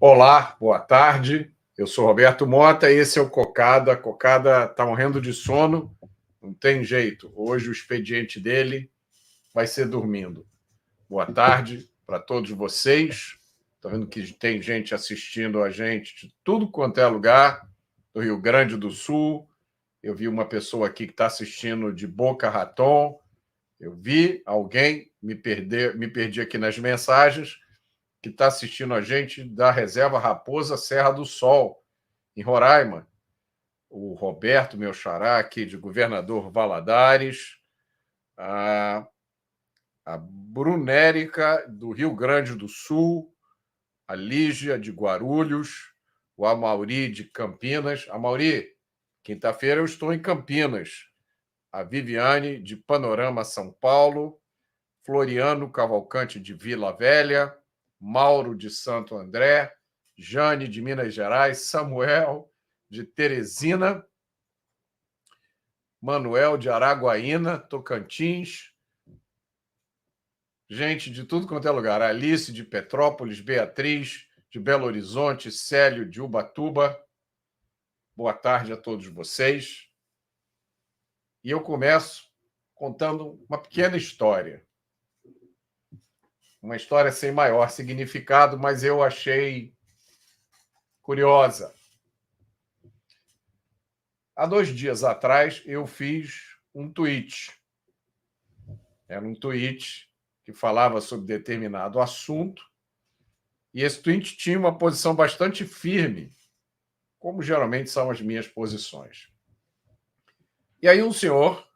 Olá, boa tarde. Eu sou Roberto Mota e esse é o Cocada. A Cocada está morrendo de sono, não tem jeito. Hoje o expediente dele vai ser dormindo. Boa tarde para todos vocês. Estou vendo que tem gente assistindo a gente de tudo quanto é lugar, do Rio Grande do Sul. Eu vi uma pessoa aqui que está assistindo de Boca Raton. Eu vi alguém, me perdi aqui nas mensagens, que está assistindo a gente da Reserva Raposa Serra do Sol, em Roraima. O Roberto, meu xará, aqui de Governador Valadares. A Brunérica, do Rio Grande do Sul. A Lígia, de Guarulhos. O Amauri, de Campinas. Amauri, quinta-feira eu estou em Campinas. A Viviane, de Panorama, São Paulo. Floriano Cavalcante, de Vila Velha. Mauro, de Santo André. Jane, de Minas Gerais. Samuel, de Teresina. Manuel, de Araguaína, Tocantins. Gente de tudo quanto é lugar. Alice, de Petrópolis. Beatriz, de Belo Horizonte. Célio, de Ubatuba. Boa tarde a todos vocês. E eu começo contando uma pequena história. Uma história sem maior significado, mas eu achei curiosa. Há 2 dias atrás, eu fiz um tweet. Era um tweet que falava sobre determinado assunto, e esse tweet tinha uma posição bastante firme, como geralmente são as minhas posições. E aí um senhor,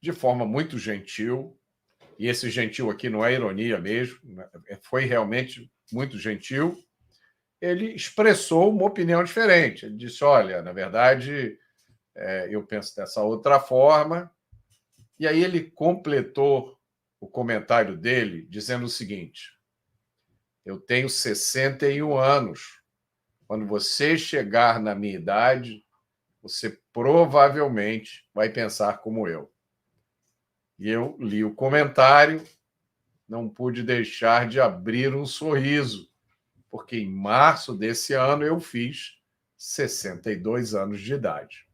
de forma muito gentil, e esse gentil aqui não é ironia mesmo, foi realmente muito gentil, ele expressou uma opinião diferente. Ele disse, olha, na verdade, eu penso dessa outra forma. E aí ele completou o comentário dele dizendo o seguinte: eu tenho 61 anos. Quando você chegar na minha idade, você provavelmente vai pensar como eu. E eu li o comentário, não pude deixar de abrir um sorriso, porque em março desse ano eu fiz 62 anos de idade.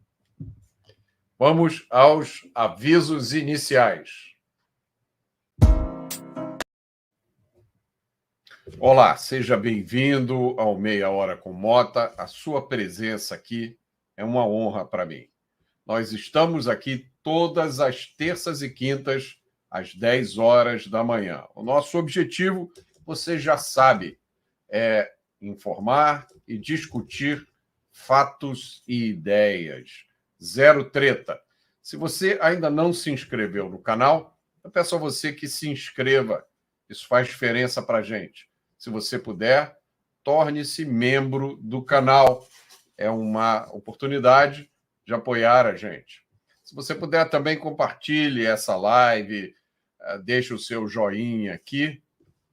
Vamos aos avisos iniciais. Olá, seja bem-vindo ao Meia Hora com Mota. A sua presença aqui é uma honra para mim. Nós estamos aqui todas as terças e quintas, às 10 horas da manhã. O nosso objetivo, você já sabe, é informar e discutir fatos e ideias. Zero treta. Se você ainda não se inscreveu no canal, eu peço a você que se inscreva. Isso faz diferença para a gente. Se você puder, torne-se membro do canal. É uma oportunidade de apoiar a gente. Se você puder, também compartilhe essa live, deixe o seu joinha aqui.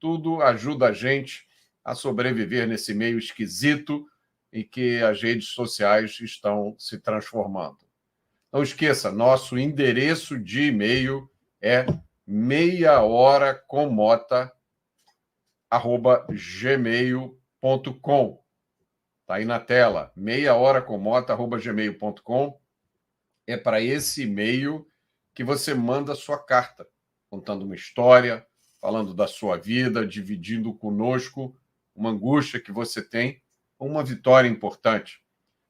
Tudo ajuda a gente a sobreviver nesse meio esquisito em que as redes sociais estão se transformando. Não esqueça, nosso endereço de e-mail é meiahoracomota@gmail.com. Está aí na tela, meiahoracomota@gmail.com. É para esse e-mail que você manda a sua carta, contando uma história, falando da sua vida, dividindo conosco uma angústia que você tem, uma vitória importante.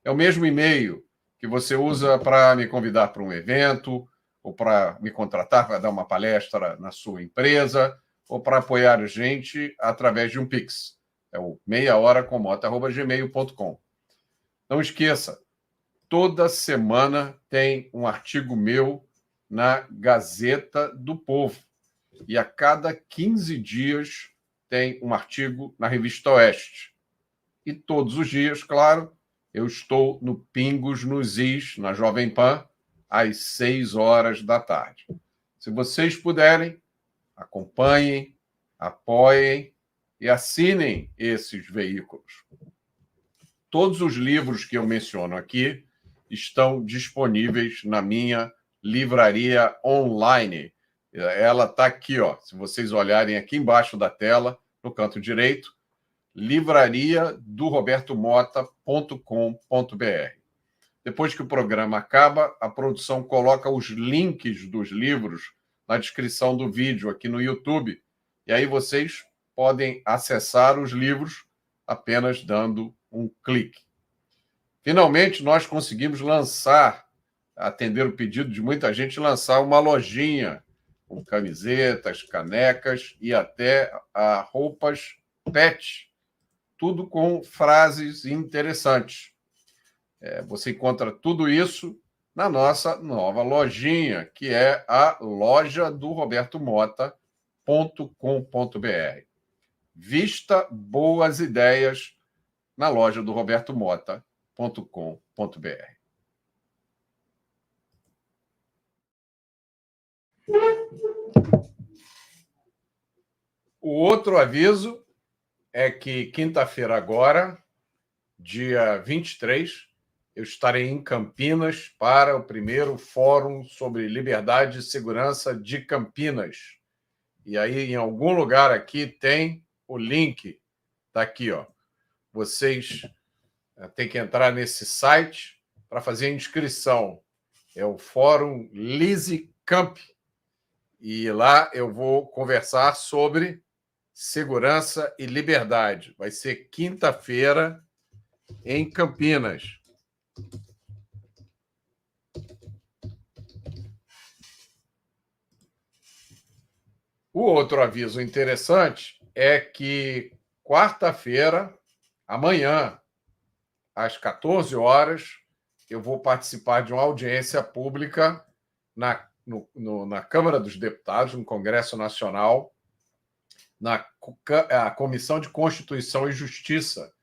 É o mesmo e-mail que você usa para me convidar para um evento, ou para me contratar para dar uma palestra na sua empresa, ou para apoiar a gente através de um Pix. É o meiahoracomota@gmail.com. Não esqueça, toda semana tem um artigo meu na Gazeta do Povo. E a cada 15 dias tem um artigo na Revista Oeste. E todos os dias, claro, eu estou no Pingos nos Is, na Jovem Pan, às 6 horas da tarde. Se vocês puderem, acompanhem, apoiem e assinem esses veículos. Todos os livros que eu menciono aqui estão disponíveis na minha livraria online. Ela está aqui, ó. Se vocês olharem aqui embaixo da tela, no canto direito, livrariadorobertomota.com.br. Depois que o programa acaba, a produção coloca os links dos livros na descrição do vídeo aqui no YouTube, e aí vocês podem acessar os livros apenas dando um clique. Finalmente, nós conseguimos atender o pedido de muita gente, lançar uma lojinha com camisetas, canecas e até roupas pet, tudo com frases interessantes. Você encontra tudo isso na nossa nova lojinha, que é a loja do robertomota.com.br. Vista boas ideias na loja do robertomota.com.br. O outro aviso é que quinta-feira agora, dia 23, eu estarei em Campinas para o primeiro Fórum sobre Liberdade e Segurança de Campinas. E aí, em algum lugar aqui, tem o link. Está aqui, ó. Vocês têm que entrar nesse site para fazer a inscrição. É o Fórum Lise Camp. E lá eu vou conversar sobre segurança e liberdade. Vai ser quinta-feira em Campinas. O outro aviso interessante é que quarta-feira, amanhã, às 14 horas, eu vou participar de uma audiência pública na Câmara dos Deputados, no Congresso Nacional, na Comissão de Constituição e Justiça.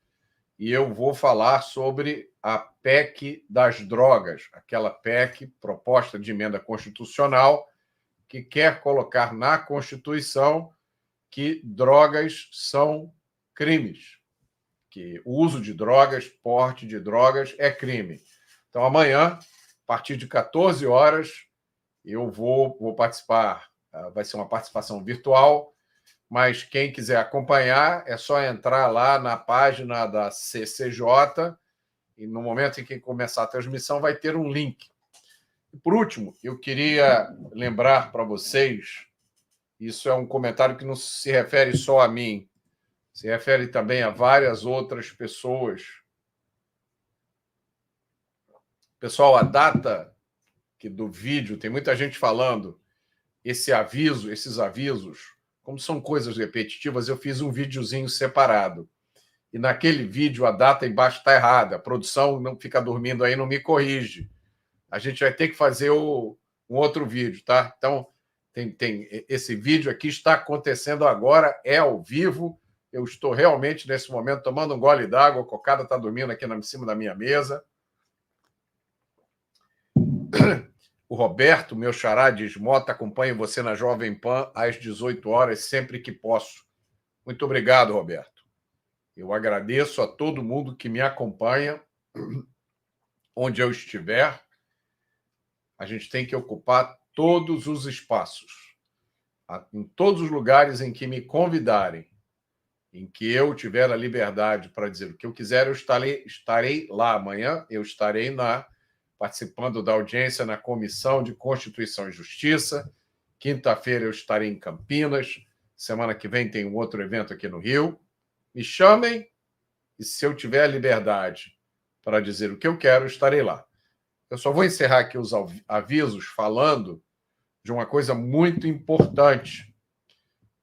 E eu vou falar sobre a PEC das drogas, aquela PEC, proposta de emenda constitucional, que quer colocar na Constituição que drogas são crimes, que o uso de drogas, porte de drogas é crime. Então, amanhã, a partir de 14 horas, eu vou participar. Vai ser uma participação virtual, mas quem quiser acompanhar é só entrar lá na página da CCJ e no momento em que começar a transmissão vai ter um link. E, por último, eu queria lembrar para vocês, isso é um comentário que não se refere só a mim, se refere também a várias outras pessoas. Pessoal, a data do vídeo, tem muita gente falando, esses avisos, como são coisas repetitivas, eu fiz um videozinho separado. E naquele vídeo a data embaixo está errada, a produção não fica dormindo aí, não me corrige. A gente vai ter que fazer um outro vídeo, tá? Então, tem esse vídeo aqui está acontecendo agora, é ao vivo. Eu estou realmente, nesse momento, tomando um gole d'água, a cocada está dormindo aqui em cima da minha mesa. O Roberto, meu xará, diz: Mota, acompanho você na Jovem Pan às 18 horas, sempre que posso. Muito obrigado, Roberto. Eu agradeço a todo mundo que me acompanha, onde eu estiver. A gente tem que ocupar todos os espaços. Em todos os lugares em que me convidarem, em que eu tiver a liberdade para dizer o que eu quiser, eu estarei lá. Amanhã eu estarei participando da audiência na Comissão de Constituição e Justiça. Quinta-feira eu estarei em Campinas. Semana que vem tem um outro evento aqui no Rio. Me chamem e, se eu tiver a liberdade para dizer o que eu quero, eu estarei lá. Eu só vou encerrar aqui os avisos falando de uma coisa muito importante,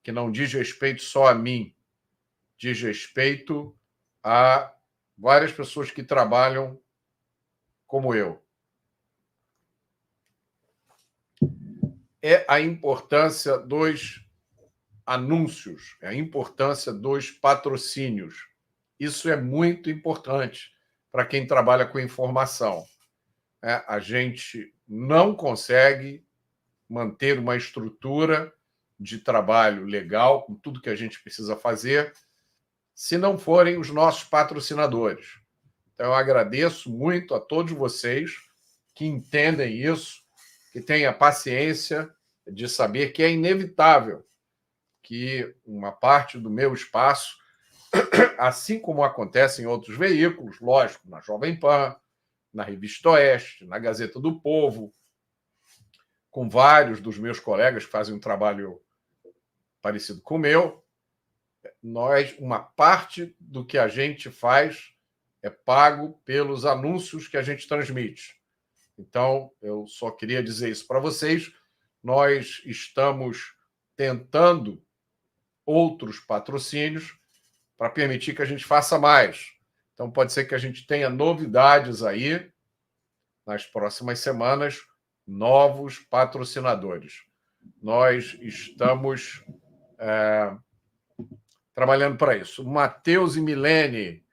que não diz respeito só a mim, diz respeito a várias pessoas que trabalham como eu. É a importância dos anúncios, é a importância dos patrocínios. Isso é muito importante para quem trabalha com informação. A gente não consegue manter uma estrutura de trabalho legal, com tudo que a gente precisa fazer, se não forem os nossos patrocinadores. Então, eu agradeço muito a todos vocês que entendem isso, que têm a paciência de saber que é inevitável que uma parte do meu espaço assim como acontece em outros veículos, lógico, na Jovem Pan, na Revista Oeste, na Gazeta do Povo, com vários dos meus colegas que fazem um trabalho parecido com o meu, uma parte do que a gente faz é pago pelos anúncios que a gente transmite. Então, eu só queria dizer isso para vocês. Nós estamos tentando outros patrocínios para permitir que a gente faça mais. Então, pode ser que a gente tenha novidades aí nas próximas semanas, novos patrocinadores. Nós estamos trabalhando para isso. O Matheus e Milene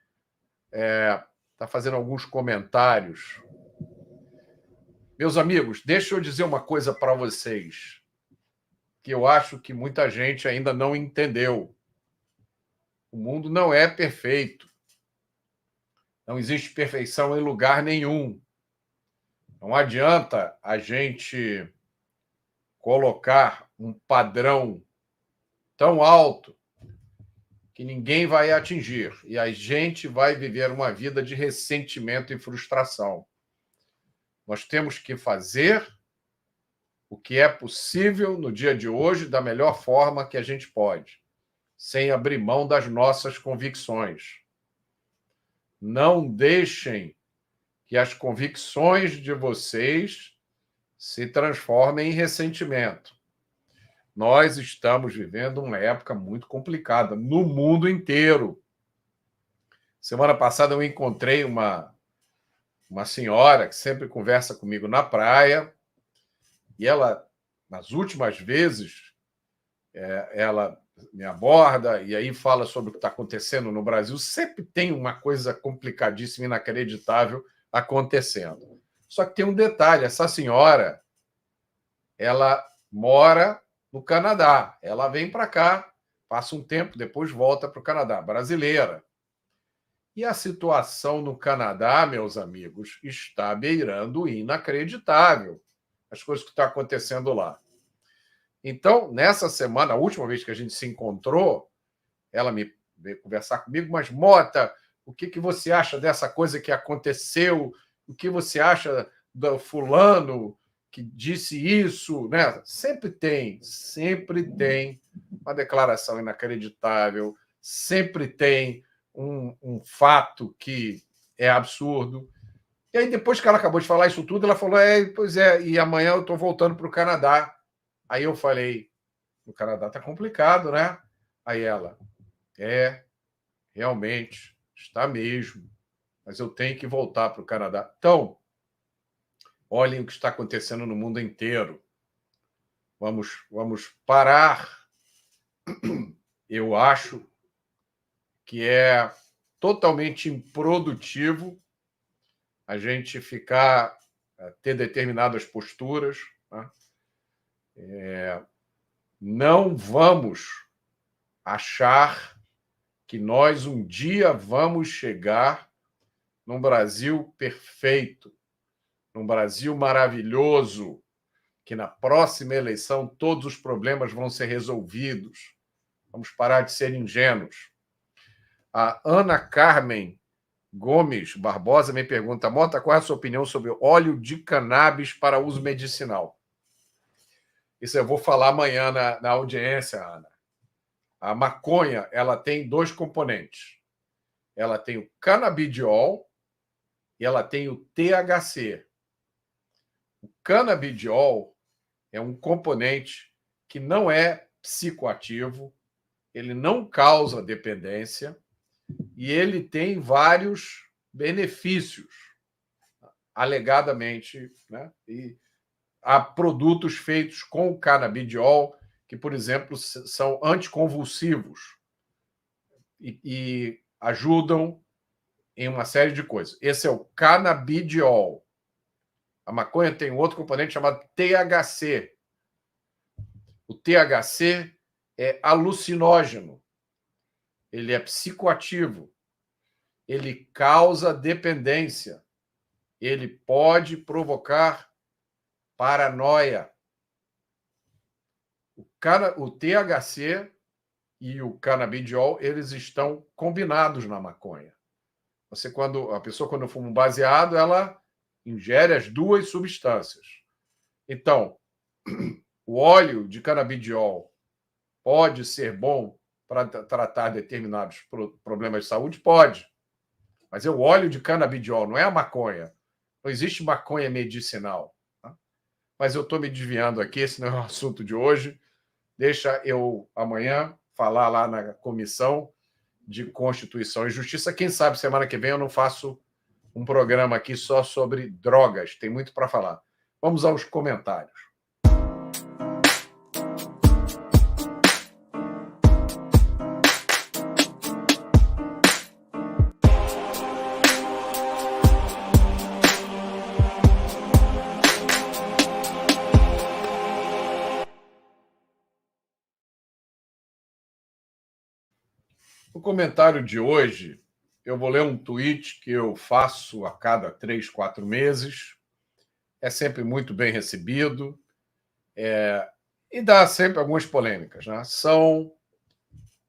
está fazendo alguns comentários. Meus amigos, deixa eu dizer uma coisa para vocês que eu acho que muita gente ainda não entendeu. O mundo não é perfeito. Não existe perfeição em lugar nenhum. Não adianta a gente colocar um padrão tão alto que ninguém vai atingir e a gente vai viver uma vida de ressentimento e frustração. Nós temos que fazer o que é possível no dia de hoje da melhor forma que a gente pode, sem abrir mão das nossas convicções. Não deixem que as convicções de vocês se transformem em ressentimento. Nós estamos vivendo uma época muito complicada no mundo inteiro. Semana passada eu encontrei uma senhora que sempre conversa comigo na praia e ela, nas últimas vezes, ela me aborda e aí fala sobre o que está acontecendo no Brasil. Sempre tem uma coisa complicadíssima, inacreditável acontecendo. Só que tem um detalhe, essa senhora, ela mora no Canadá. Ela vem para cá, passa um tempo, depois volta para o Canadá, brasileira. E a situação no Canadá, meus amigos, está beirando o inacreditável. As coisas que estão acontecendo lá. Então, nessa semana, a última vez que a gente se encontrou, ela veio conversar comigo, mas, Mota, o que você acha dessa coisa que aconteceu? O que você acha do fulano que disse isso? Né? Sempre tem uma declaração inacreditável, sempre tem um fato que é absurdo. E aí, depois que ela acabou de falar isso tudo, ela falou, pois é, e amanhã eu estou voltando para o Canadá. Aí eu falei, o Canadá está complicado, né? Aí ela, realmente, está mesmo, mas eu tenho que voltar para o Canadá. Então, olhem o que está acontecendo no mundo inteiro. Vamos parar. Eu acho que é totalmente improdutivo a gente ter determinadas posturas. Né? Não vamos achar que nós um dia vamos chegar num Brasil perfeito, num Brasil maravilhoso, que na próxima eleição todos os problemas vão ser resolvidos. Vamos parar de ser ingênuos. A Ana Carmen Gomes Barbosa me pergunta, Mota, qual é a sua opinião sobre óleo de cannabis para uso medicinal? Isso eu vou falar amanhã na audiência, Ana. A maconha, ela tem dois componentes. Ela tem o canabidiol e ela tem o THC. O canabidiol é um componente que não é psicoativo, ele não causa dependência e ele tem vários benefícios, alegadamente, né? E há produtos feitos com o canabidiol que, por exemplo, são anticonvulsivos e ajudam em uma série de coisas. Esse é o canabidiol. A maconha tem um outro componente chamado THC. O THC é alucinógeno. Ele é psicoativo. Ele causa dependência. Ele pode provocar paranoia. O THC e o canabidiol, eles estão combinados na maconha. A pessoa, quando fuma um baseado, ela ingere as duas substâncias. Então, o óleo de canabidiol pode ser bom para tratar determinados problemas de saúde? Pode. Mas é o óleo de canabidiol, não é a maconha. Não existe maconha medicinal. Tá? Mas eu estou me desviando aqui, esse não é o assunto de hoje. Deixa eu amanhã falar lá na Comissão de Constituição e Justiça. Quem sabe semana que vem eu não faço um programa aqui só sobre drogas. Tem muito para falar. Vamos aos comentários. No comentário de hoje, eu vou ler um tweet que eu faço a cada 3, 4 meses. É sempre muito bem recebido e dá sempre algumas polêmicas. Né? São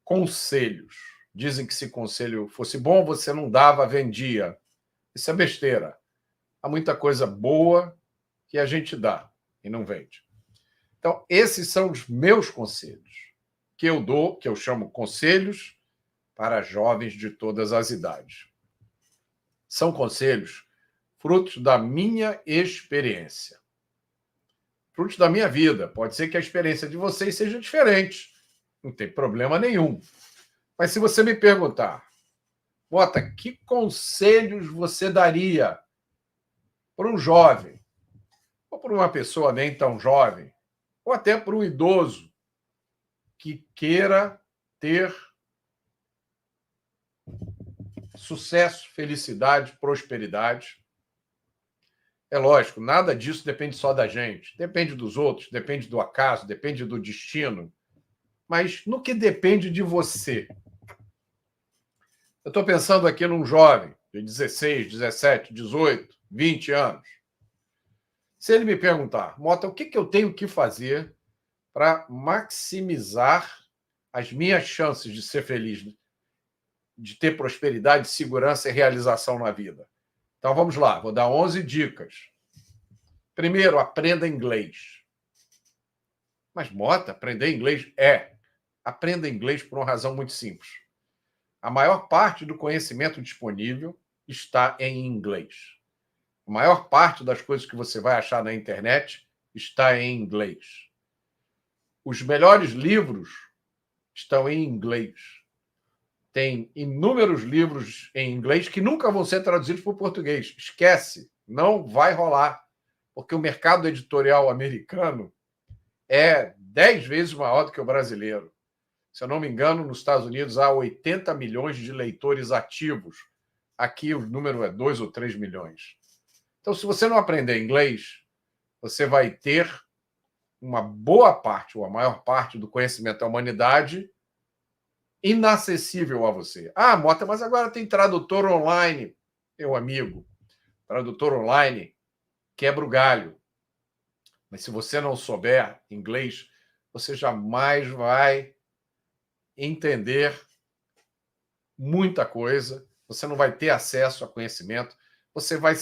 conselhos. Dizem que se conselho fosse bom, você não dava, vendia. Isso é besteira. Há muita coisa boa que a gente dá e não vende. Então, esses são os meus conselhos que eu dou, que eu chamo conselhos para jovens de todas as idades. São conselhos frutos da minha experiência, frutos da minha vida. Pode ser que a experiência de vocês seja diferente, não tem problema nenhum. Mas se você me perguntar, Mota, que conselhos você daria para um jovem, ou para uma pessoa nem tão jovem, ou até para um idoso que queira ter sucesso, felicidade, prosperidade? É lógico, nada disso depende só da gente. Depende dos outros, depende do acaso, depende do destino. Mas no que depende de você? Eu estou pensando aqui num jovem de 16, 17, 18, 20 anos. Se ele me perguntar, Mota, o que eu tenho que fazer para maximizar as minhas chances de ser feliz, de ter prosperidade, segurança e realização na vida? Então vamos lá, vou dar 11 dicas. Primeiro, aprenda inglês. Mas, Mota, aprender inglês aprenda inglês por uma razão muito simples. A maior parte do conhecimento disponível está em inglês. A maior parte das coisas que você vai achar na internet está em inglês. Os melhores livros estão em inglês. Tem inúmeros livros em inglês que nunca vão ser traduzidos para o português. Esquece, não vai rolar, porque o mercado editorial americano é 10 vezes maior do que o brasileiro. Se eu não me engano, nos Estados Unidos há 80 milhões de leitores ativos. Aqui o número é 2 ou 3 milhões. Então, se você não aprender inglês, você vai ter uma boa parte, ou a maior parte do conhecimento da humanidade inacessível a você. Ah, Mota, mas agora tem tradutor online. Meu amigo, tradutor online quebra o galho. Mas se você não souber inglês, você jamais vai entender muita coisa, você não vai ter acesso a conhecimento, você vai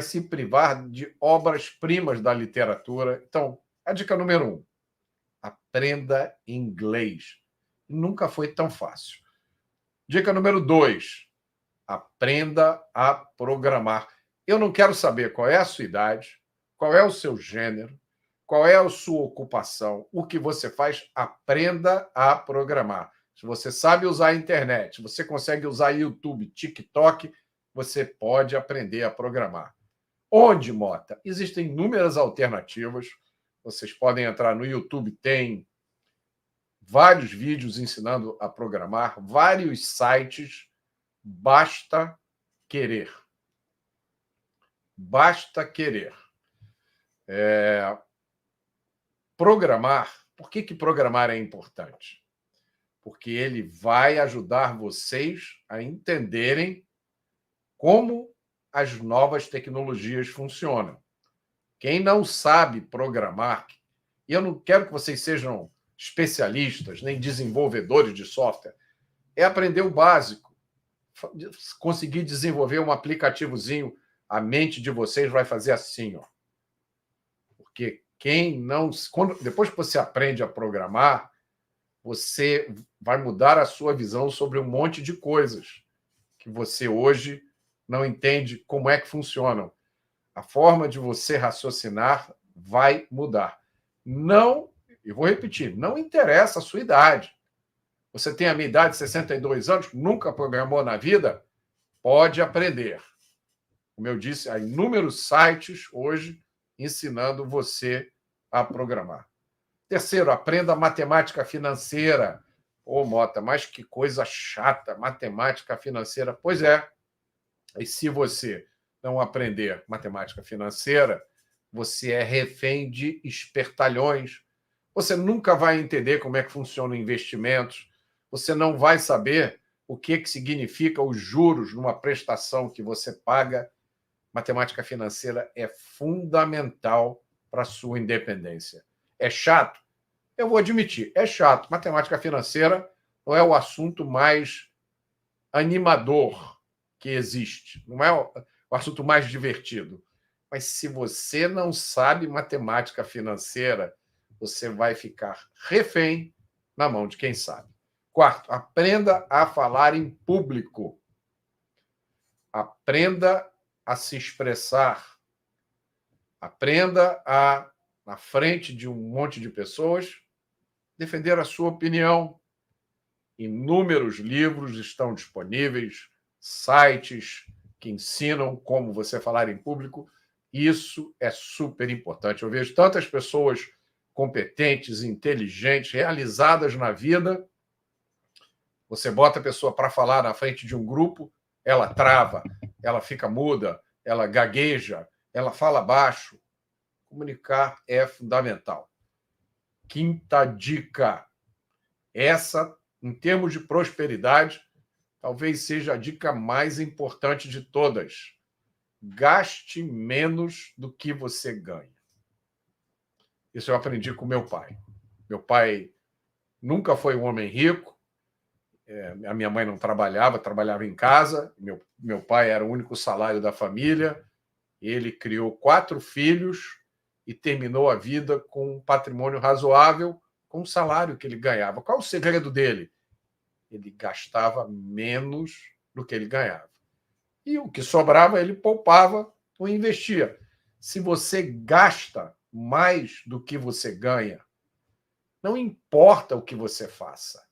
se privar de obras-primas da literatura. Então, a dica número 1, aprenda inglês. Nunca foi tão fácil. Dica número 2, aprenda a programar. Eu não quero saber qual é a sua idade, qual é o seu gênero, qual é a sua ocupação, o que você faz, aprenda a programar. Se você sabe usar a internet, se você consegue usar YouTube, TikTok, você pode aprender a programar. Onde, Mota? Existem inúmeras alternativas. Vocês podem entrar no YouTube, tem vários vídeos ensinando a programar, vários sites. Basta querer. Basta querer. Programar, por que programar é importante? Porque ele vai ajudar vocês a entenderem como as novas tecnologias funcionam. Quem não sabe programar, e eu não quero que vocês sejam especialistas, nem desenvolvedores de software. É aprender o básico. Conseguir desenvolver um aplicativozinho, a mente de vocês vai fazer assim, ó. Porque quem não... depois que você aprende a programar, você vai mudar a sua visão sobre um monte de coisas que você hoje não entende como é que funcionam. A forma de você raciocinar vai mudar. Não, eu vou repetir, não interessa a sua idade. Você tem a minha idade, 62 anos, nunca programou na vida? Pode aprender. Como eu disse, há inúmeros sites hoje ensinando você a programar. Terceiro, aprenda matemática financeira. Ô, Mota, mas que coisa chata, matemática financeira. Pois é. E se você não aprender matemática financeira, você é refém de espertalhões. Você nunca vai entender como é que funcionam investimentos. Você não vai saber o que significa os juros numa prestação que você paga. Matemática financeira é fundamental para a sua independência. É chato? Eu vou admitir, é chato. Matemática financeira não é o assunto mais animador que existe, não é o assunto mais divertido. Mas se você não sabe matemática financeira, você vai ficar refém na mão de quem sabe. Quarto, aprenda a falar em público. Aprenda a se expressar. Aprenda a, na frente de um monte de pessoas, defender a sua opinião. Inúmeros livros estão disponíveis, sites que ensinam como você falar em público. Isso é super importante. Eu vejo tantas pessoas competentes, inteligentes, realizadas na vida. Você bota a pessoa para falar na frente de um grupo, ela trava, ela fica muda, ela gagueja, ela fala baixo. Comunicar é fundamental. Quinta dica. Essa, em termos de prosperidade, talvez seja a dica mais importante de todas. Gaste menos do que você ganha. Isso eu aprendi com meu pai. Meu pai nunca foi um homem rico. A minha mãe não trabalhava, trabalhava em casa. Meu pai era o único salário da família. Ele criou 4 filhos e terminou a vida com um patrimônio razoável, com o salário que ele ganhava. Qual o segredo dele? Ele gastava menos do que ele ganhava. E o que sobrava, ele poupava ou investia. Se você gasta mais do que você ganha, não importa o que você faça.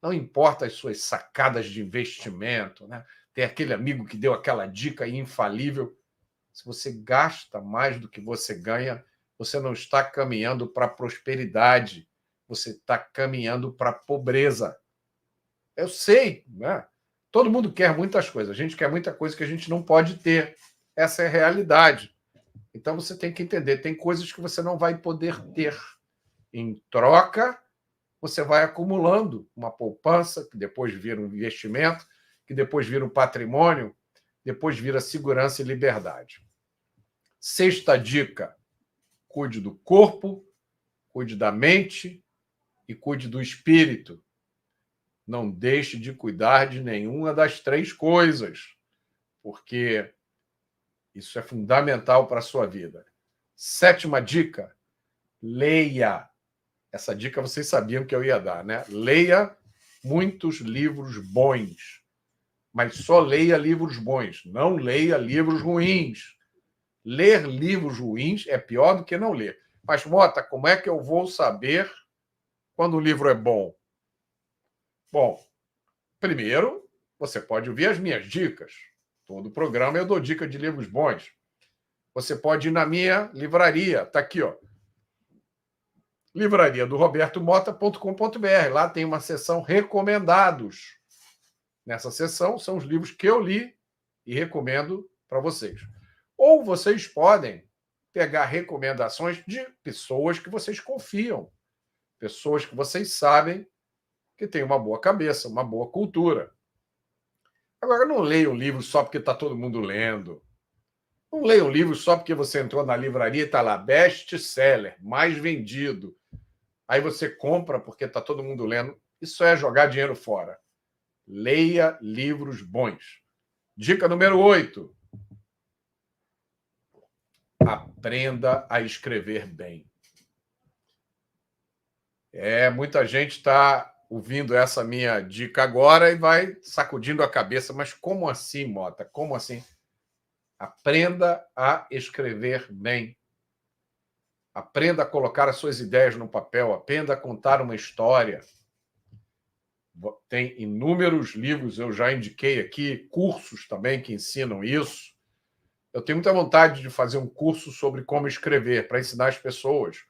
Não importa as suas sacadas de investimento, né? Tem aquele amigo que deu aquela dica infalível. Se você gasta mais do que você ganha, você não está caminhando para a prosperidade. Você está caminhando para a pobreza. Eu sei, né? Todo mundo quer muitas coisas. A gente quer muita coisa que a gente não pode ter. Essa é a realidade. Então você tem que entender, tem coisas que você não vai poder ter. Em troca, você vai acumulando uma poupança, que depois vira um investimento, que depois vira um patrimônio, depois vira segurança e liberdade. Sexta dica: cuide do corpo, cuide da mente e cuide do espírito. Não deixe de cuidar de nenhuma das 3 coisas, porque isso é fundamental para a sua vida. Sétima dica: leia. Essa dica vocês sabiam que eu ia dar, né? Leia muitos livros bons, mas só leia livros bons, não leia livros ruins. Ler livros ruins é pior do que não ler. Mas, Mota, como é que eu vou saber quando o livro é bom? Bom, primeiro, você pode ouvir as minhas dicas. Todo programa eu dou dica de livros bons. Você pode ir na minha livraria. Está aqui, ó. Livraria do robertomota.com.br. Lá tem uma seção recomendados. Nessa seção são os livros que eu li e recomendo para vocês. Ou vocês podem pegar recomendações de pessoas que vocês confiam, pessoas que vocês sabem que têm uma boa cabeça, uma boa cultura. Agora, não leia um livro só porque está todo mundo lendo. Não leia um livro só porque você entrou na livraria e está lá, best-seller, mais vendido. aí você compra porque está todo mundo lendo. Isso é jogar dinheiro fora. Leia livros bons. Dica número 8. Aprenda a escrever bem. Muita gente está ouvindo essa minha dica agora e vai sacudindo a cabeça. Mas como assim, Mota? Como assim? Aprenda a escrever bem. Aprenda a colocar as suas ideias no papel. Aprenda a contar uma história. Tem inúmeros livros, eu já indiquei aqui, cursos também que ensinam isso. Eu tenho muita vontade de fazer um curso sobre como escrever, para ensinar as pessoas.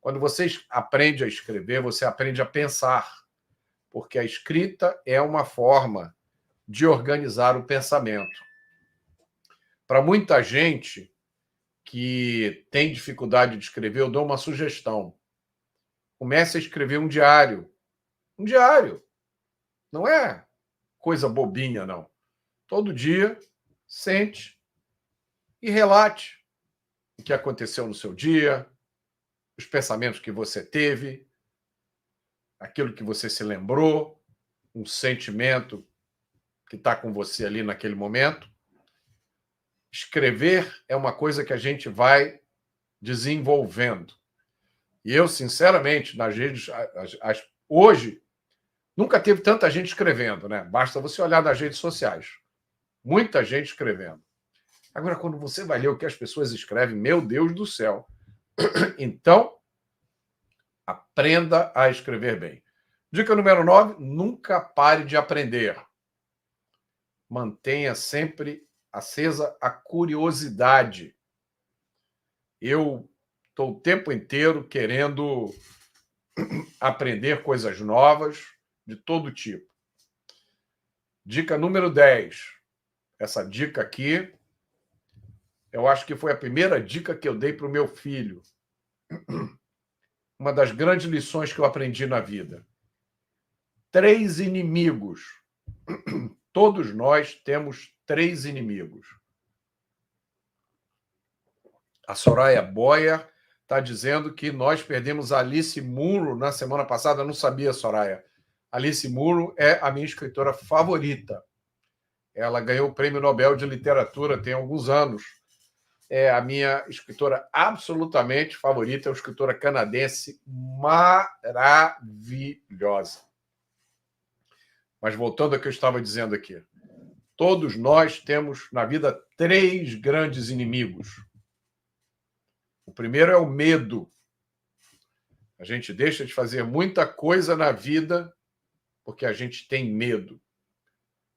Quando você aprende a escrever, você aprende a pensar, porque a escrita é uma forma de organizar o pensamento. Para muita gente que tem dificuldade de escrever, eu dou uma sugestão. Comece a escrever um diário. Um diário. Não é coisa bobinha, não. Todo dia, sente e relate o que aconteceu no seu dia, os pensamentos que você teve, aquilo que você se lembrou, um sentimento que está com você ali naquele momento. Escrever é uma coisa que a gente vai desenvolvendo. E eu, sinceramente, nas redes, hoje, nunca teve tanta gente escrevendo, né? Basta você olhar nas redes sociais. Muita gente escrevendo. Agora, quando você vai ler o que as pessoas escrevem, meu Deus do céu. Então, aprenda a escrever bem. Dica número 9, nunca pare de aprender. Mantenha sempre acesa a curiosidade. Eu estou o tempo inteiro querendo aprender coisas novas de todo tipo. Dica número 10. Essa dica aqui, eu acho que foi a primeira dica que eu dei para o meu filho. Uma das grandes lições que eu aprendi na vida. 3 inimigos. Todos nós temos 3 inimigos. A Soraya Boyer está dizendo que nós perdemos a Alice Munro na semana passada. Eu não sabia, Soraya. Alice Munro é a minha escritora favorita. Ela ganhou o Prêmio Nobel de Literatura tem alguns anos. É a minha escritora absolutamente favorita, é uma escritora canadense maravilhosa. Mas voltando ao que eu estava dizendo aqui. Todos nós temos na vida 3 grandes inimigos. O primeiro é o medo. A gente deixa de fazer muita coisa na vida porque a gente tem medo.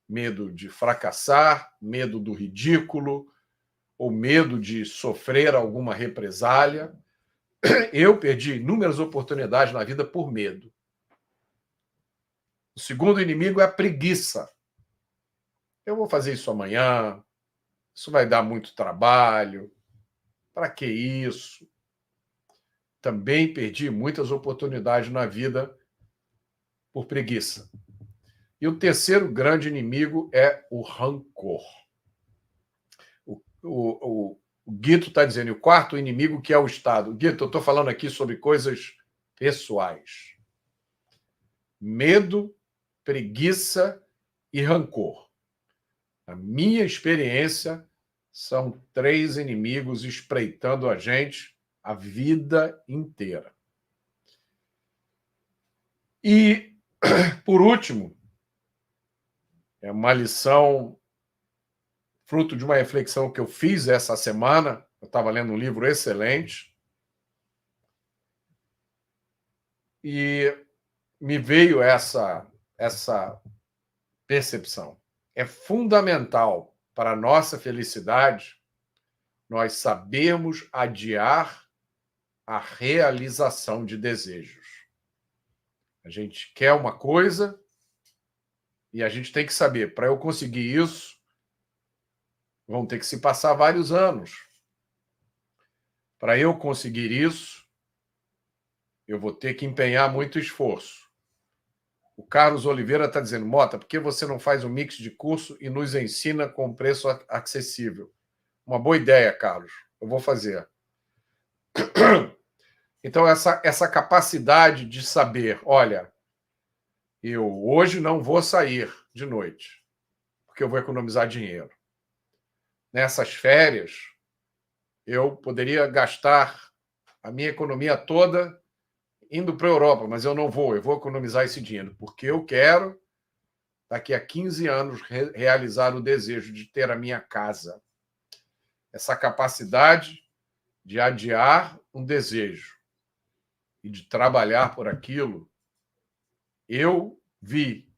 Medo de fracassar, medo do ridículo, ou medo de sofrer alguma represália. Eu perdi inúmeras oportunidades na vida por medo. O segundo inimigo é a preguiça. Eu vou fazer isso amanhã, isso vai dar muito trabalho. Para que isso? Também perdi muitas oportunidades na vida por preguiça. E o terceiro grande inimigo é o rancor. O Guito está dizendo, e o quarto inimigo que é o Estado. Guito, eu estou falando aqui sobre coisas pessoais. Medo, preguiça e rancor. A minha experiência são 3 inimigos espreitando a gente a vida inteira. E, por último, é uma lição fruto de uma reflexão que eu fiz essa semana. Eu estava lendo um livro excelente e me veio essa percepção. É fundamental para a nossa felicidade nós sabermos adiar a realização de desejos. A gente quer uma coisa e a gente tem que saber, para eu conseguir isso, vão ter que se passar vários anos. Para eu conseguir isso, eu vou ter que empenhar muito esforço. O Carlos Oliveira está dizendo, Mota, por que você não faz um mix de curso e nos ensina com preço acessível? Uma boa ideia, Carlos. Eu vou fazer. Então, essa capacidade de saber, olha, eu hoje não vou sair de noite, porque eu vou economizar dinheiro. Nessas férias, eu poderia gastar a minha economia toda indo para a Europa, mas eu não vou, eu vou economizar esse dinheiro, porque eu quero, daqui a 15 anos, realizar o desejo de ter a minha casa. Essa capacidade de adiar um desejo e de trabalhar por aquilo, eu vi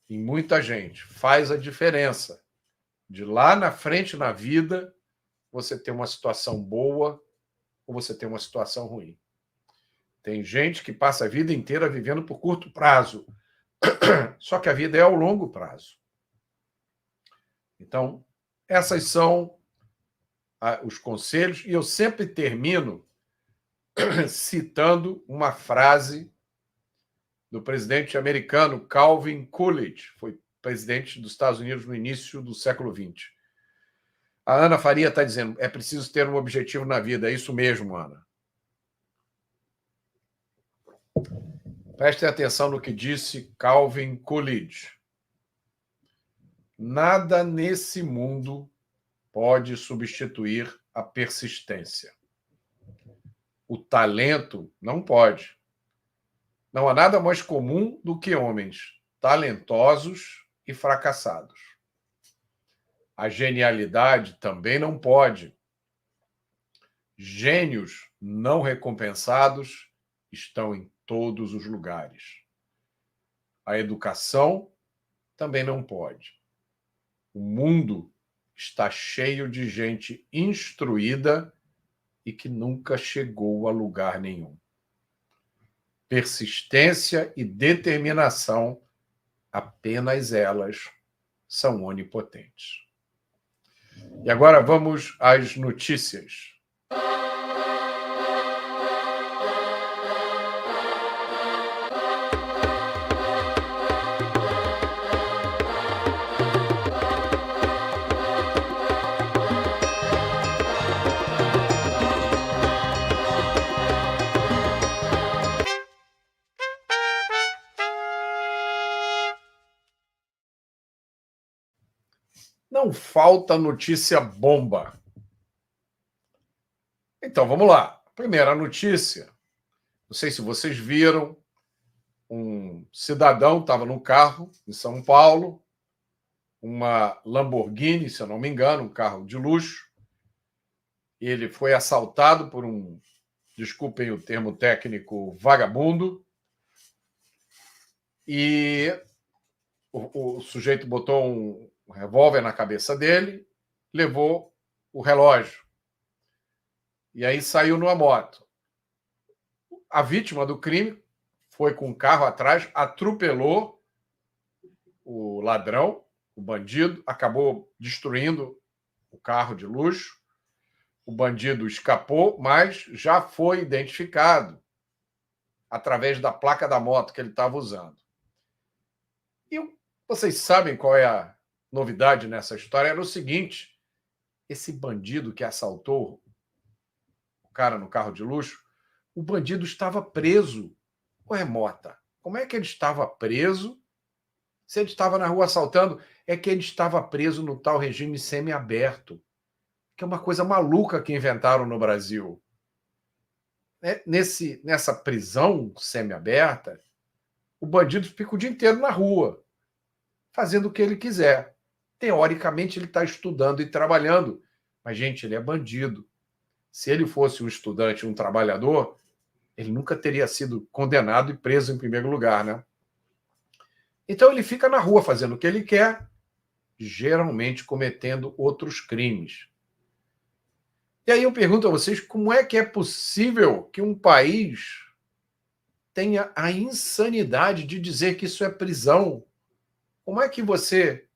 em muita gente, faz a diferença de lá na frente na vida você ter uma situação boa ou você ter uma situação ruim. Tem gente que passa a vida inteira vivendo por curto prazo, só que a vida é ao longo prazo. Então, essas são os conselhos, e eu sempre termino citando uma frase do presidente americano Calvin Coolidge, foi presidente dos Estados Unidos no início do século XX. A Ana Faria está dizendo, é preciso ter um objetivo na vida. É isso mesmo, Ana. Prestem atenção no que disse Calvin Coolidge. Nada nesse mundo pode substituir a persistência. O talento não pode. Não há nada mais comum do que homens talentosos e fracassados. A genialidade também não pode. Gênios não recompensados estão em todos os lugares. A educação também não pode. O mundo está cheio de gente instruída e que nunca chegou a lugar nenhum. Persistência e determinação, apenas elas são onipotentes. E agora vamos às notícias. Não falta notícia bomba. Então, vamos lá. Primeira notícia. Não sei se vocês viram, um cidadão estava num carro em São Paulo, uma Lamborghini, se eu não me engano, um carro de luxo. Ele foi assaltado por um, desculpem o termo técnico, vagabundo. E o sujeito botou um revólver na cabeça dele, levou o relógio. E aí saiu numa moto. A vítima do crime foi com o carro atrás, atropelou o ladrão, o bandido, acabou destruindo o carro de luxo. O bandido escapou, mas já foi identificado através da placa da moto que ele estava usando. E vocês sabem qual é a novidade nessa história? Era o seguinte: esse bandido que assaltou o cara no carro de luxo, o bandido estava preso. Ué, Mota, como é que ele estava preso se ele estava na rua assaltando? É que ele estava preso no tal regime semiaberto, que é uma coisa maluca que inventaram no Brasil. Nessa prisão semiaberta, o bandido fica o dia inteiro na rua, fazendo o que ele quiser. Teoricamente, ele está estudando e trabalhando, mas, gente, ele é bandido. Se ele fosse um estudante, um trabalhador, ele nunca teria sido condenado e preso em primeiro lugar, né? Então ele fica na rua fazendo o que ele quer, geralmente cometendo outros crimes. E aí eu pergunto a vocês, como é que é possível que um país tenha a insanidade de dizer que isso é prisão? Como é que você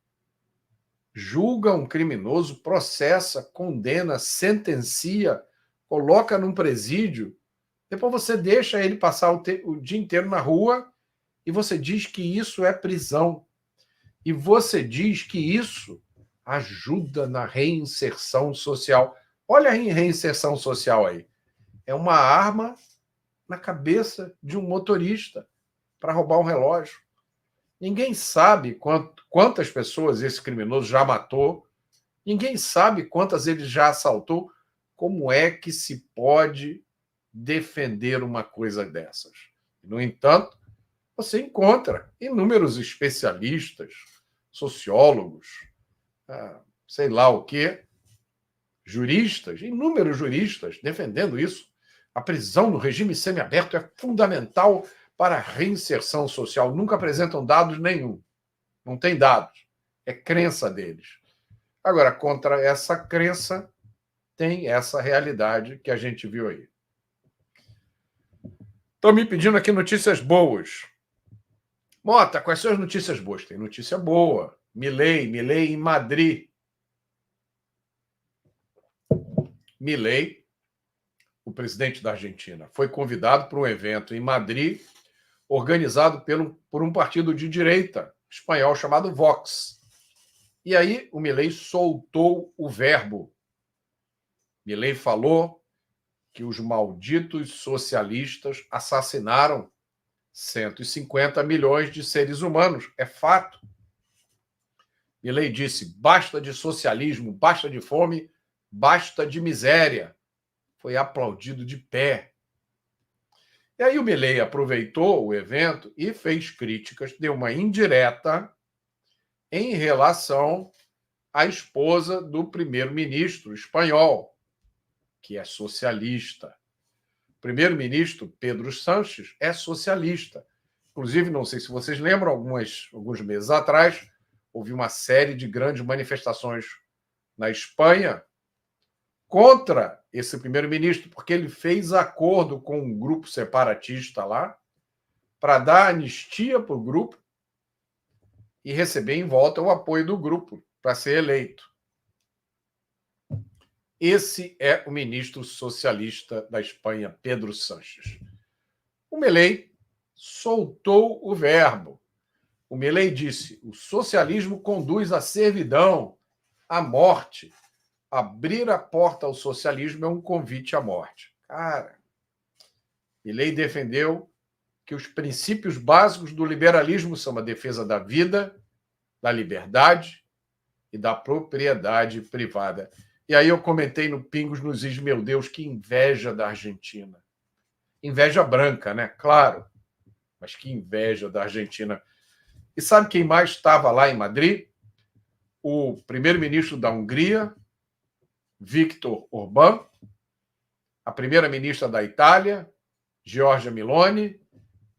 julga um criminoso, processa, condena, sentencia, coloca num presídio, depois você deixa ele passar o dia inteiro na rua e você diz que isso é prisão. E você diz que isso ajuda na reinserção social. Olha a reinserção social aí. é uma arma na cabeça de um motorista para roubar um relógio. Ninguém sabe quantas pessoas esse criminoso já matou, ninguém sabe quantas ele já assaltou. Como é que se pode defender uma coisa dessas? No entanto, você encontra inúmeros especialistas, sociólogos, sei lá o quê, juristas, inúmeros juristas defendendo isso. A prisão no regime semiaberto é fundamental para a reinserção social. Nunca apresentam dados nenhum. Não tem dados. É crença deles. Agora, contra essa crença, tem essa realidade que a gente viu aí. Estão me pedindo aqui notícias boas. Mota, quais são as notícias boas? Tem notícia boa. Milei em Madrid. Milei, o presidente da Argentina, foi convidado para um evento em Madrid, organizado por um partido de direita espanhol chamado Vox. E aí o Milei soltou o verbo. Milei falou que os malditos socialistas assassinaram 150 milhões de seres humanos. É fato. Milei disse: basta de socialismo, basta de fome, basta de miséria. Foi aplaudido de pé. E aí o Milei aproveitou o evento e fez críticas, deu uma indireta em relação à esposa do primeiro-ministro espanhol, que é socialista. O primeiro-ministro, Pedro Sánchez, é socialista. Inclusive, não sei se vocês lembram, alguns meses atrás, houve uma série de grandes manifestações na Espanha contra esse primeiro-ministro, porque ele fez acordo com um grupo separatista lá para dar anistia para o grupo e receber em volta o apoio do grupo para ser eleito. Esse é o ministro socialista da Espanha, Pedro Sánchez. O Milei soltou o verbo. O Milei disse: o socialismo conduz à servidão, à morte. Abrir a porta ao socialismo é um convite à morte. Cara, Milei defendeu que os princípios básicos do liberalismo são a defesa da vida, da liberdade e da propriedade privada. E aí eu comentei no Pingos nos Is, meu Deus, que inveja da Argentina. Inveja branca, né? Claro, mas que inveja da Argentina. E sabe quem mais estava lá em Madrid? O primeiro-ministro da Hungria, Viktor Orbán, a primeira-ministra da Itália, Giorgia Meloni,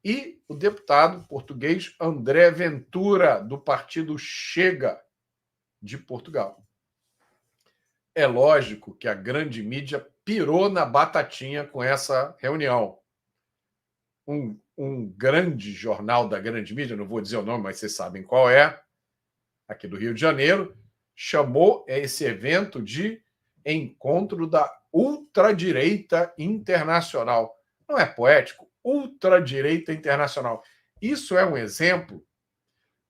e o deputado português André Ventura, do partido Chega de Portugal. É lógico que a grande mídia pirou na batatinha com essa reunião. Um grande jornal da grande mídia, não vou dizer o nome, mas vocês sabem qual é, aqui do Rio de Janeiro, chamou esse evento de Encontro da Ultradireita Internacional. Não é poético? Ultradireita Internacional. Isso é um exemplo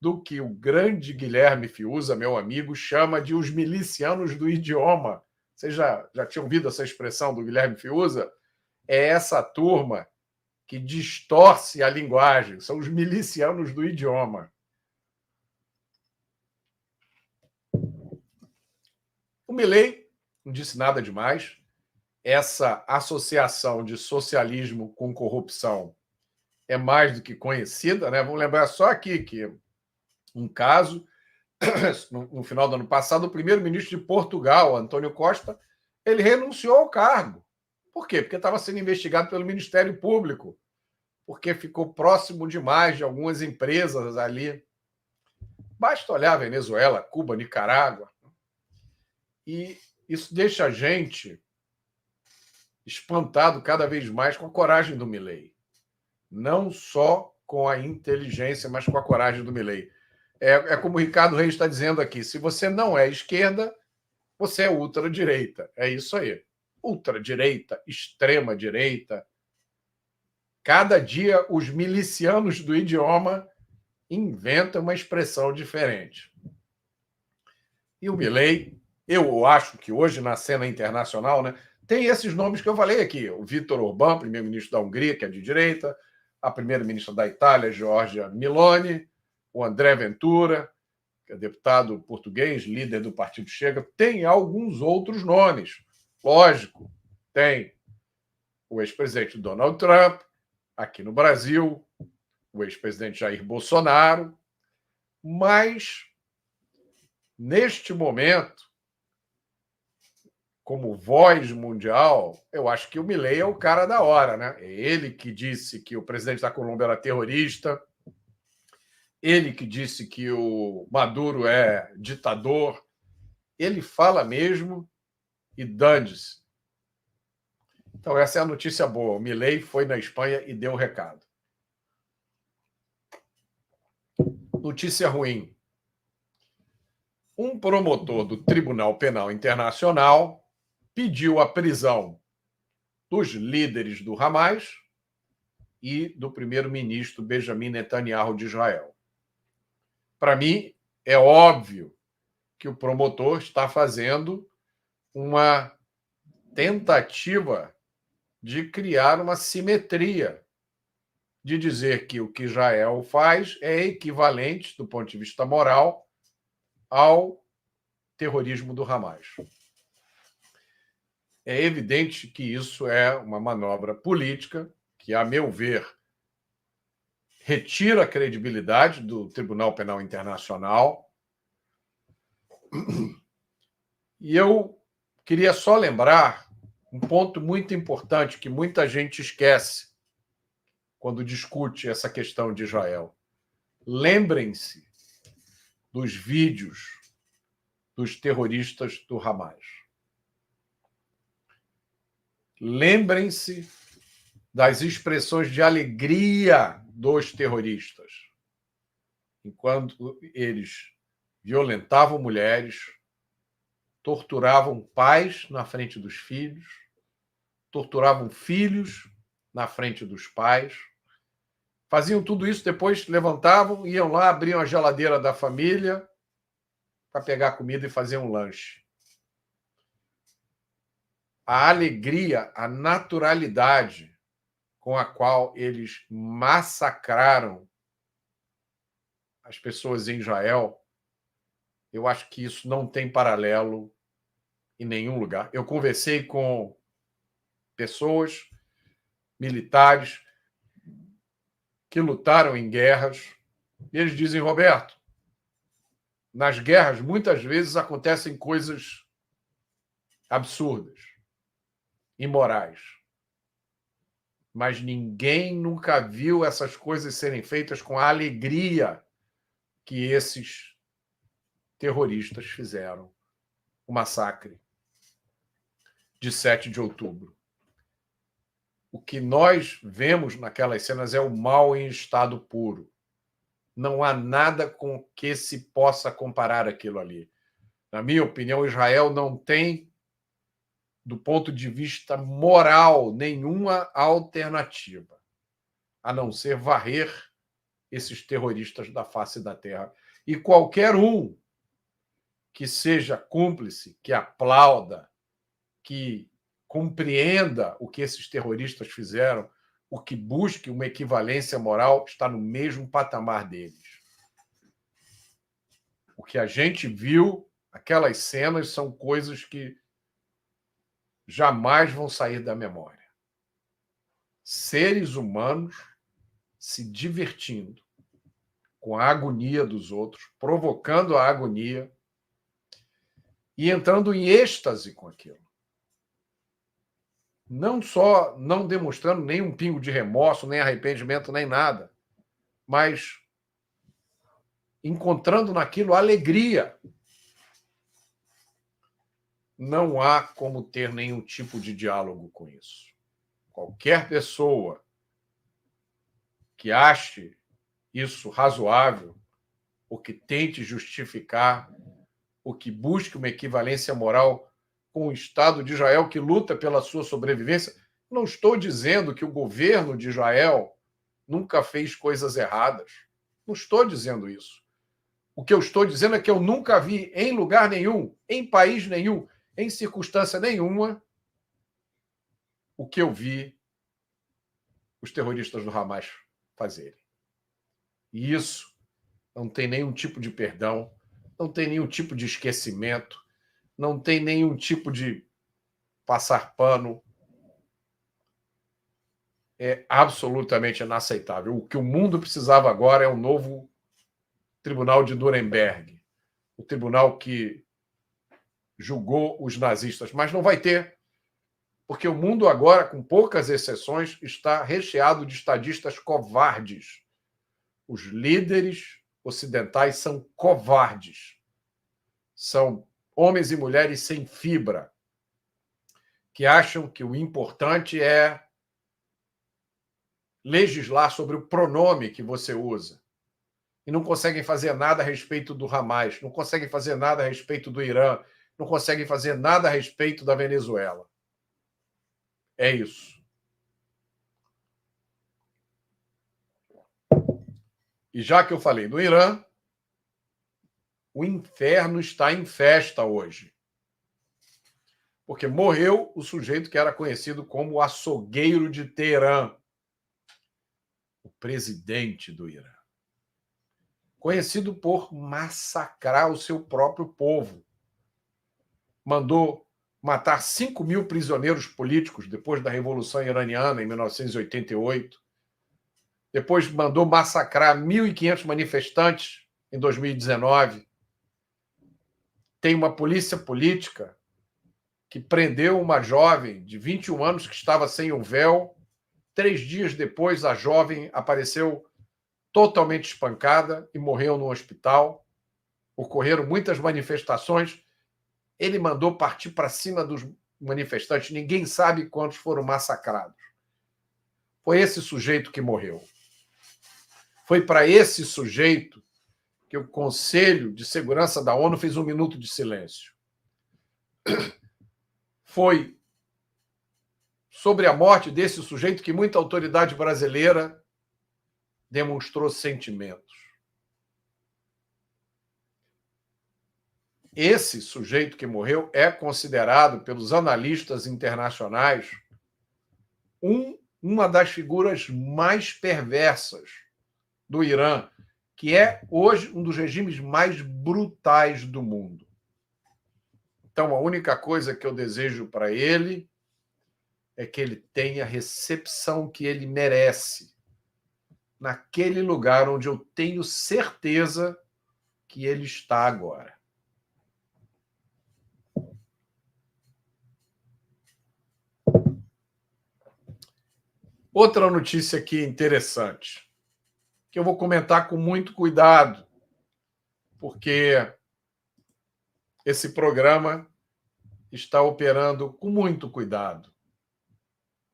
do que o grande Guilherme Fiuza, meu amigo, chama de os milicianos do idioma. Vocês já tinham ouvido essa expressão do Guilherme Fiuza? É essa turma que distorce a linguagem, são os milicianos do idioma. O Milei não disse nada demais. Essa associação de socialismo com corrupção é mais do que conhecida, né? Vamos lembrar só aqui que um caso, no final do ano passado, o primeiro-ministro de Portugal, António Costa, ele renunciou ao cargo. Por quê? Porque estava sendo investigado pelo Ministério Público, porque ficou próximo demais de algumas empresas ali. Basta olhar a Venezuela, Cuba, Nicarágua. E isso deixa a gente espantado cada vez mais com a coragem do Milei. Não só com a inteligência, mas com a coragem do Milei. É como o Ricardo Reis está dizendo aqui: se você não é esquerda, você é ultradireita. É isso aí. Ultradireita, extrema-direita. Cada dia os milicianos do idioma inventam uma expressão diferente. E o Milei, eu acho que hoje na cena internacional, né, tem esses nomes que eu falei aqui. O Viktor Orbán, primeiro-ministro da Hungria, que é de direita, a primeira-ministra da Itália, Giorgia Meloni, o André Ventura, que é deputado português, líder do Partido Chega. Tem alguns outros nomes. Lógico, tem o ex-presidente Donald Trump, aqui no Brasil, o ex-presidente Jair Bolsonaro, mas, neste momento, como voz mundial, eu acho que o Milei é o cara da hora, né? É ele que disse que o presidente da Colômbia era terrorista, ele que disse que o Maduro é ditador, ele fala mesmo e dane-se. Então, essa é a notícia boa. O Milei foi na Espanha e deu o recado. Notícia ruim. Um promotor do Tribunal Penal Internacional pediu a prisão dos líderes do Hamas e do primeiro-ministro Benjamin Netanyahu de Israel. Para mim, é óbvio que o promotor está fazendo uma tentativa de criar uma simetria, de dizer que o que Israel faz é equivalente, do ponto de vista moral, ao terrorismo do Hamas. É evidente que isso é uma manobra política que, a meu ver, retira a credibilidade do Tribunal Penal Internacional. E eu queria só lembrar um ponto muito importante que muita gente esquece quando discute essa questão de Israel. Lembrem-se dos vídeos dos terroristas do Hamas. Lembrem-se das expressões de alegria dos terroristas, enquanto eles violentavam mulheres, torturavam pais na frente dos filhos, torturavam filhos na frente dos pais, faziam tudo isso, depois levantavam, iam lá, abriam a geladeira da família para pegar comida e fazer um lanche. A alegria, a naturalidade com a qual eles massacraram as pessoas em Israel, eu acho que isso não tem paralelo em nenhum lugar. Eu conversei com pessoas, militares, que lutaram em guerras, e eles dizem, Roberto, nas guerras muitas vezes acontecem coisas absurdas, imorais, mas ninguém nunca viu essas coisas serem feitas com a alegria que esses terroristas fizeram o massacre de 7 de outubro. O que nós vemos naquelas cenas é o mal em estado puro. Não há nada com que se possa comparar aquilo ali. Na minha opinião, Israel não tem, do ponto de vista moral, nenhuma alternativa, a não ser varrer esses terroristas da face da terra. E qualquer um que seja cúmplice, que aplauda, que compreenda o que esses terroristas fizeram, o que busque uma equivalência moral, está no mesmo patamar deles. O que a gente viu, aquelas cenas, são coisas que jamais vão sair da memória. Seres humanos se divertindo com a agonia dos outros, provocando a agonia e entrando em êxtase com aquilo. Não só não demonstrando nem um pingo de remorso, nem arrependimento, nem nada, mas encontrando naquilo alegria. Não há como ter nenhum tipo de diálogo com isso. Qualquer pessoa que ache isso razoável, ou que tente justificar, ou que busque uma equivalência moral com o Estado de Israel que luta pela sua sobrevivência, não estou dizendo que o governo de Israel nunca fez coisas erradas. Não estou dizendo isso. O que eu estou dizendo é que eu nunca vi em lugar nenhum, em país nenhum, em circunstância nenhuma, o que eu vi os terroristas do Hamas fazerem. E isso não tem nenhum tipo de perdão, não tem nenhum tipo de esquecimento, não tem nenhum tipo de passar pano. É absolutamente inaceitável. O que o mundo precisava agora é um novo Tribunal de Nuremberg, o tribunal que julgou os nazistas, mas não vai ter, porque o mundo agora, com poucas exceções, está recheado de estadistas covardes. Os líderes ocidentais são covardes. São homens e mulheres sem fibra, que acham que o importante é legislar sobre o pronome que você usa. E não conseguem fazer nada a respeito do Hamas, não conseguem fazer nada a respeito do Irã, não conseguem fazer nada a respeito da Venezuela. É isso. E já que eu falei do Irã, o inferno está em festa hoje. Porque morreu o sujeito que era conhecido como o açougueiro de Teherã, o presidente do Irã. Conhecido por massacrar o seu próprio povo. Mandou matar 5 mil prisioneiros políticos depois da Revolução Iraniana, em 1988. Depois mandou massacrar 1.500 manifestantes em 2019. Tem uma polícia política que prendeu uma jovem de 21 anos que estava sem o véu. 3 dias depois, a jovem apareceu totalmente espancada e morreu no hospital. Ocorreram muitas manifestações. Ele mandou partir para cima dos manifestantes. Ninguém sabe quantos foram massacrados. Foi esse sujeito que morreu. Foi para esse sujeito que o Conselho de Segurança da ONU fez 1 minuto de silêncio. Foi sobre a morte desse sujeito que muita autoridade brasileira demonstrou sentimentos. Esse sujeito que morreu é considerado pelos analistas internacionais uma das figuras mais perversas do Irã, que é hoje um dos regimes mais brutais do mundo. Então, a única coisa que eu desejo para ele é que ele tenha a recepção que ele merece, naquele lugar onde eu tenho certeza que ele está agora. Outra notícia aqui interessante, que eu vou comentar com muito cuidado, porque esse programa está operando com muito cuidado.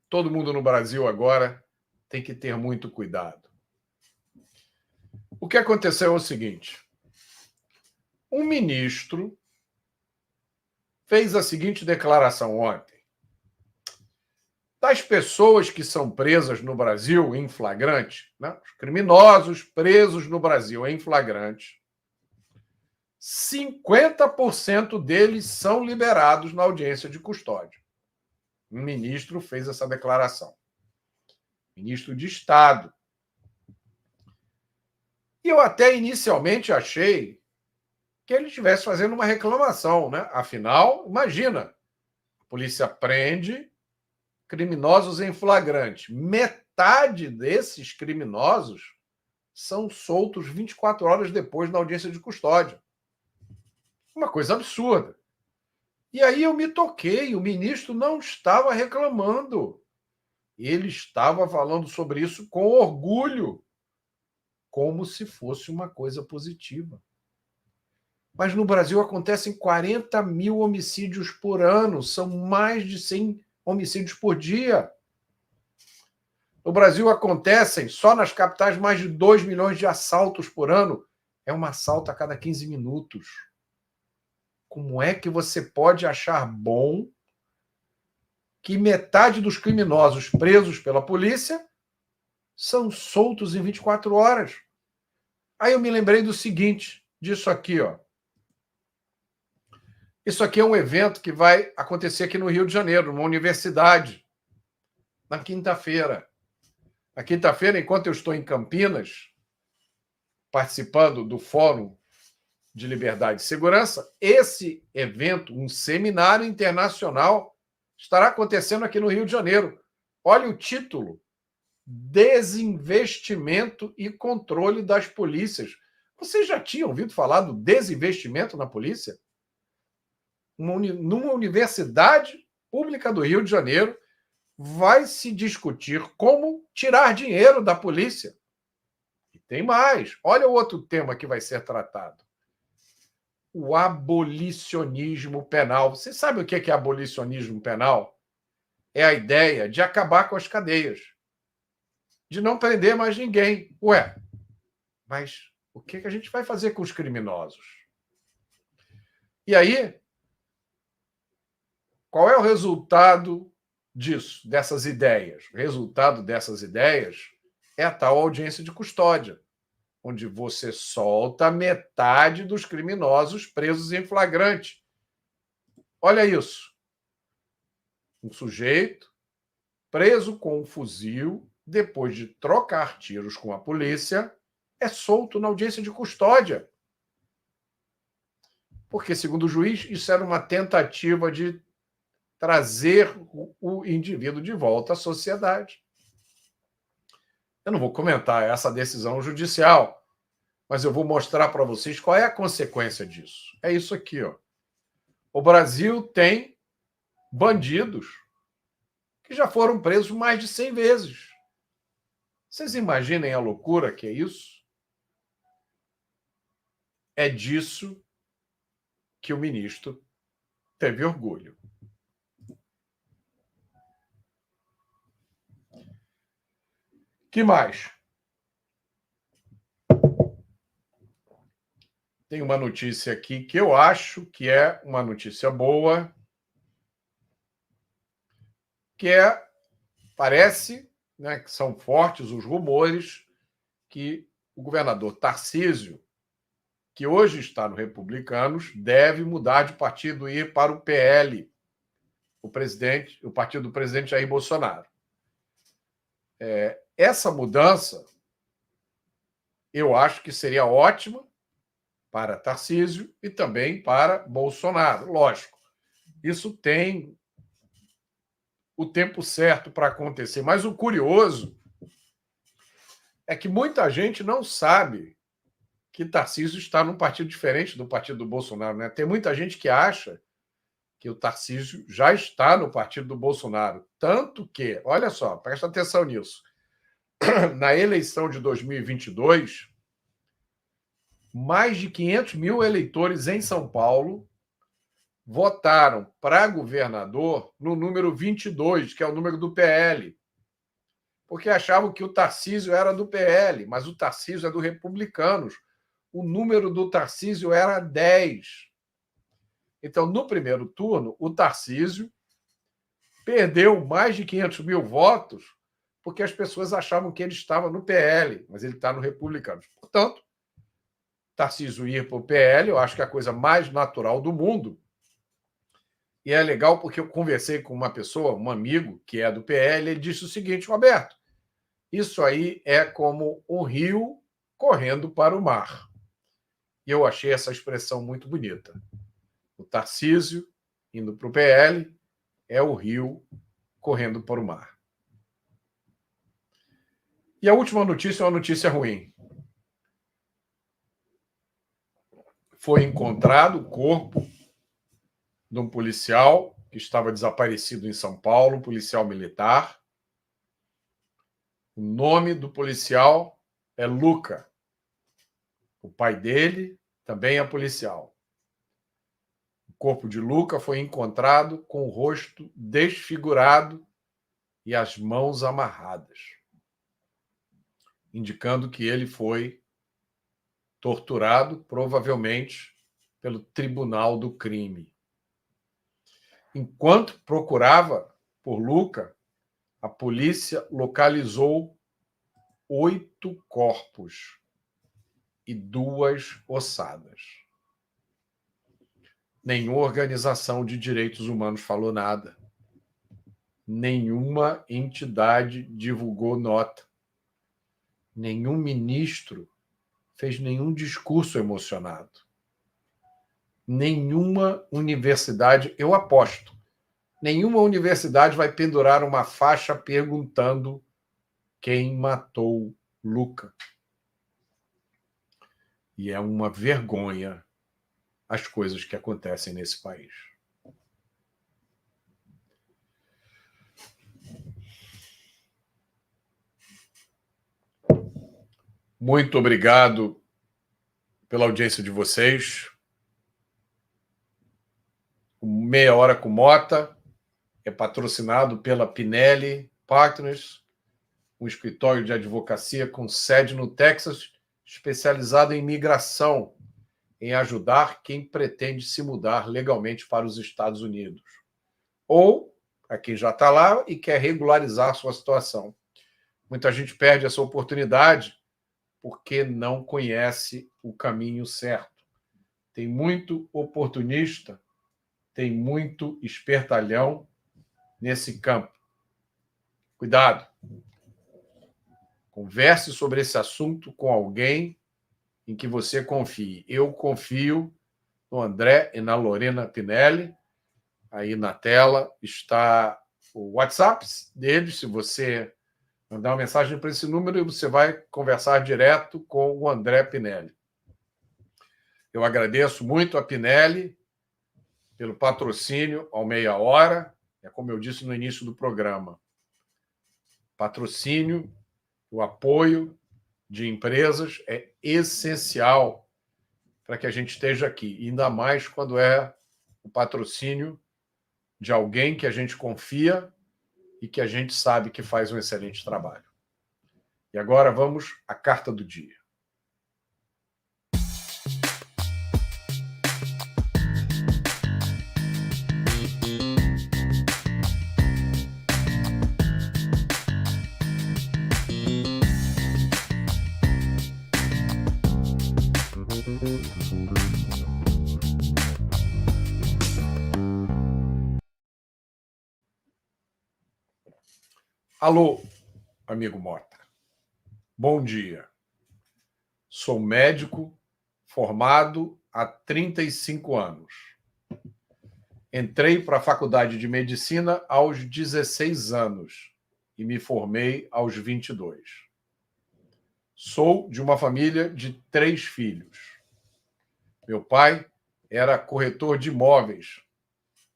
Todo mundo no Brasil agora tem que ter muito cuidado. O que aconteceu é o seguinte: um ministro fez a seguinte declaração ontem. Das pessoas que são presas no Brasil em flagrante, né? Os criminosos presos no Brasil em flagrante, 50% deles são liberados na audiência de custódia. Um ministro fez essa declaração. Ministro de Estado. E eu até inicialmente achei que ele estivesse fazendo uma reclamação, né? Afinal, imagina, a polícia prende criminosos em flagrante. Metade desses criminosos são soltos 24 horas depois na audiência de custódia. Uma coisa absurda. E aí eu me toquei, o ministro não estava reclamando. Ele estava falando sobre isso com orgulho, como se fosse uma coisa positiva. Mas no Brasil acontecem 40 mil homicídios por ano, são mais de 100 homicídios por dia. No Brasil acontecem, só nas capitais, mais de 2 milhões de assaltos por ano. É um assalto a cada 15 minutos. Como é que você pode achar bom que metade dos criminosos presos pela polícia são soltos em 24 horas? Aí eu me lembrei do seguinte, disso aqui, ó. Isso aqui é um evento que vai acontecer aqui no Rio de Janeiro, numa universidade. na quinta-feira. Na quinta-feira, enquanto eu estou em Campinas, participando do Fórum de Liberdade e Segurança, esse evento, um seminário internacional, estará acontecendo aqui no Rio de Janeiro. Olha o título: Desinvestimento e Controle das Polícias. Vocês já tinham ouvido falar do desinvestimento na polícia? Numa universidade pública do Rio de Janeiro, vai se discutir como tirar dinheiro da polícia. E tem mais. Olha o outro tema que vai ser tratado: o abolicionismo penal. Você sabe o que é abolicionismo penal? É a ideia de acabar com as cadeias, de não prender mais ninguém. Ué, mas o que a gente vai fazer com os criminosos? E aí, qual é o resultado disso, dessas ideias? O resultado dessas ideias é a tal audiência de custódia, onde você solta metade dos criminosos presos em flagrante. Olha isso. Um sujeito preso com um fuzil, depois de trocar tiros com a polícia, é solto na audiência de custódia. Porque, segundo o juiz, isso era uma tentativa de trazer o indivíduo de volta à sociedade. Eu não vou comentar essa decisão judicial, mas eu vou mostrar para vocês qual é a consequência disso. É isso aqui, ó. O Brasil tem bandidos que já foram presos mais de 100 vezes. Vocês imaginem a loucura que é isso? É disso que o ministro teve orgulho. Que mais? Tem uma notícia aqui que eu acho que é uma notícia boa, que parece, né, que são fortes os rumores que o governador Tarcísio, que hoje está no Republicanos, deve mudar de partido e ir para o PL, o partido do presidente Jair Bolsonaro. Essa mudança, eu acho que seria ótima para Tarcísio e também para Bolsonaro. Lógico, isso tem o tempo certo para acontecer, mas o curioso é que muita gente não sabe que Tarcísio está num partido diferente do partido do Bolsonaro, né? Tem muita gente que acha que o Tarcísio já está no partido do Bolsonaro. Tanto que, olha só, presta atenção nisso, na eleição de 2022, mais de 500 mil eleitores em São Paulo votaram para governador no número 22, que é o número do PL, porque achavam que o Tarcísio era do PL, mas o Tarcísio é do Republicanos. O número do Tarcísio era 10. Então, no primeiro turno, o Tarcísio perdeu mais de 500 mil votos porque as pessoas achavam que ele estava no PL, mas ele está no Republicanos. Portanto, Tarcísio ir para o PL, eu acho que é a coisa mais natural do mundo. E é legal porque eu conversei com uma pessoa, um amigo que é do PL, ele disse o seguinte: Roberto, isso aí é como um rio correndo para o mar. E eu achei essa expressão muito bonita. O Tarcísio indo para o PL é o rio correndo para o mar. E a última notícia é uma notícia ruim. Foi encontrado o corpo de um policial que estava desaparecido em São Paulo, um policial militar. O nome do policial é Luca. O pai dele também é policial. O corpo de Luca foi encontrado com o rosto desfigurado e as mãos amarradas, indicando que ele foi torturado, provavelmente pelo Tribunal do Crime. Enquanto procurava por Luca, a polícia localizou 8 corpos e 2 ossadas. Nenhuma organização de direitos humanos falou nada. nenhuma entidade divulgou nota. Nenhum ministro fez nenhum discurso emocionado. Nenhuma universidade, eu aposto, nenhuma universidade vai pendurar uma faixa perguntando quem matou Luca. E é uma vergonha as coisas que acontecem nesse país. Muito obrigado pela audiência de vocês. Meia Hora com Mota é patrocinado pela Pinelli Partners, um escritório de advocacia com sede no Texas, especializado em migração, em ajudar quem pretende se mudar legalmente para os Estados Unidos. Ou a quem já está lá e quer regularizar sua situação. Muita gente perde essa oportunidade porque não conhece o caminho certo. Tem muito oportunista, tem muito espertalhão nesse campo. Cuidado. Converse sobre esse assunto com alguém em que você confie. Eu confio no André e na Lorena Pinelli. Aí na tela está o WhatsApp deles. Se você mandar uma mensagem para esse número, você vai conversar direto com o André Pinelli. Eu agradeço muito a Pinelli pelo patrocínio ao Meia Hora. É como eu disse no início do programa. Patrocínio, o apoio de empresas é essencial para que a gente esteja aqui, ainda mais quando é o patrocínio de alguém que a gente confia e que a gente sabe que faz um excelente trabalho. E agora vamos à carta do dia. Alô, amigo Mota. Bom dia. Sou médico formado há 35 anos. Entrei para a faculdade de medicina aos 16 anos e me formei aos 22. Sou de uma família de 3 filhos. Meu pai era corretor de imóveis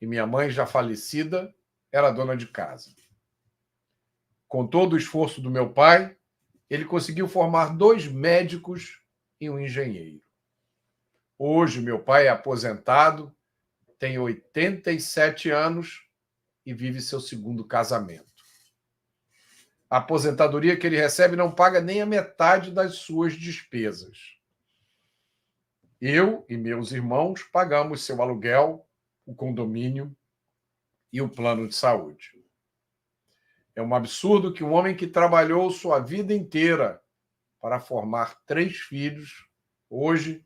e minha mãe, já falecida, era dona de casa. Com todo o esforço do meu pai, ele conseguiu formar 2 médicos e um engenheiro. Hoje, meu pai é aposentado, tem 87 anos e vive seu segundo casamento. A aposentadoria que ele recebe não paga nem a metade das suas despesas. Eu e meus irmãos pagamos seu aluguel, o condomínio e o plano de saúde. É um absurdo que um homem que trabalhou sua vida inteira para formar 3 filhos, hoje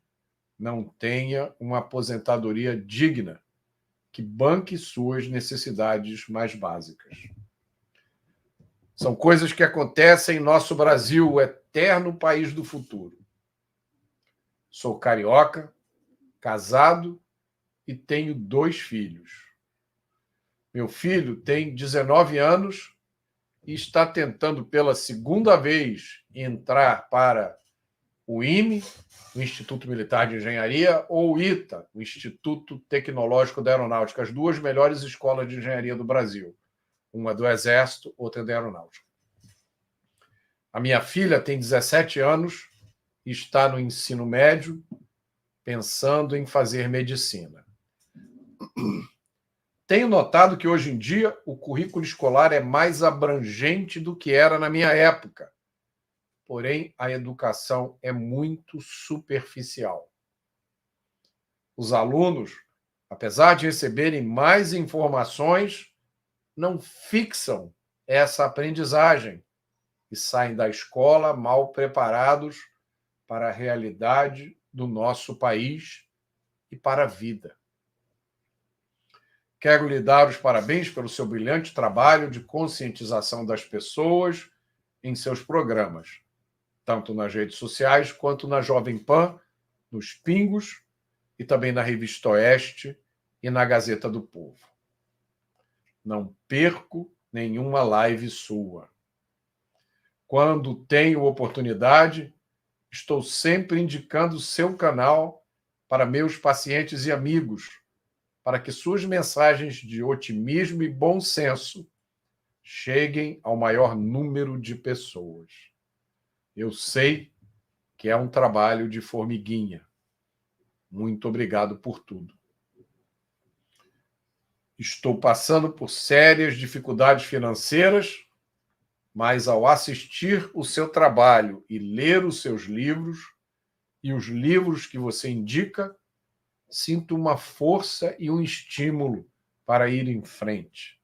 não tenha uma aposentadoria digna que banque suas necessidades mais básicas. São coisas que acontecem em nosso Brasil, o eterno país do futuro. Sou carioca, casado e tenho 2 filhos. Meu filho tem 19 anos e está tentando pela segunda vez entrar para o IME, o Instituto Militar de Engenharia, ou o ITA, o Instituto Tecnológico da Aeronáutica, as 2 melhores escolas de engenharia do Brasil. Uma do Exército, outra da Aeronáutica. A minha filha tem 17 anos e está no ensino médio, pensando em fazer medicina. Tenho notado que hoje em dia o currículo escolar é mais abrangente do que era na minha época. Porém, a educação é muito superficial. Os alunos, apesar de receberem mais informações, não fixam essa aprendizagem e saem da escola mal preparados para a realidade do nosso país e para a vida. Quero lhe dar os parabéns pelo seu brilhante trabalho de conscientização das pessoas em seus programas, tanto nas redes sociais quanto na Jovem Pan, nos Pingos e também na Revista Oeste e na Gazeta do Povo. Não perco nenhuma live sua. Quando tenho oportunidade, estou sempre indicando seu canal para meus pacientes e amigos, para que suas mensagens de otimismo e bom senso cheguem ao maior número de pessoas. Eu sei que é um trabalho de formiguinha. Muito obrigado por tudo. Estou passando por sérias dificuldades financeiras, mas ao assistir o seu trabalho e ler os seus livros e os livros que você indica, sinto uma força e um estímulo para ir em frente,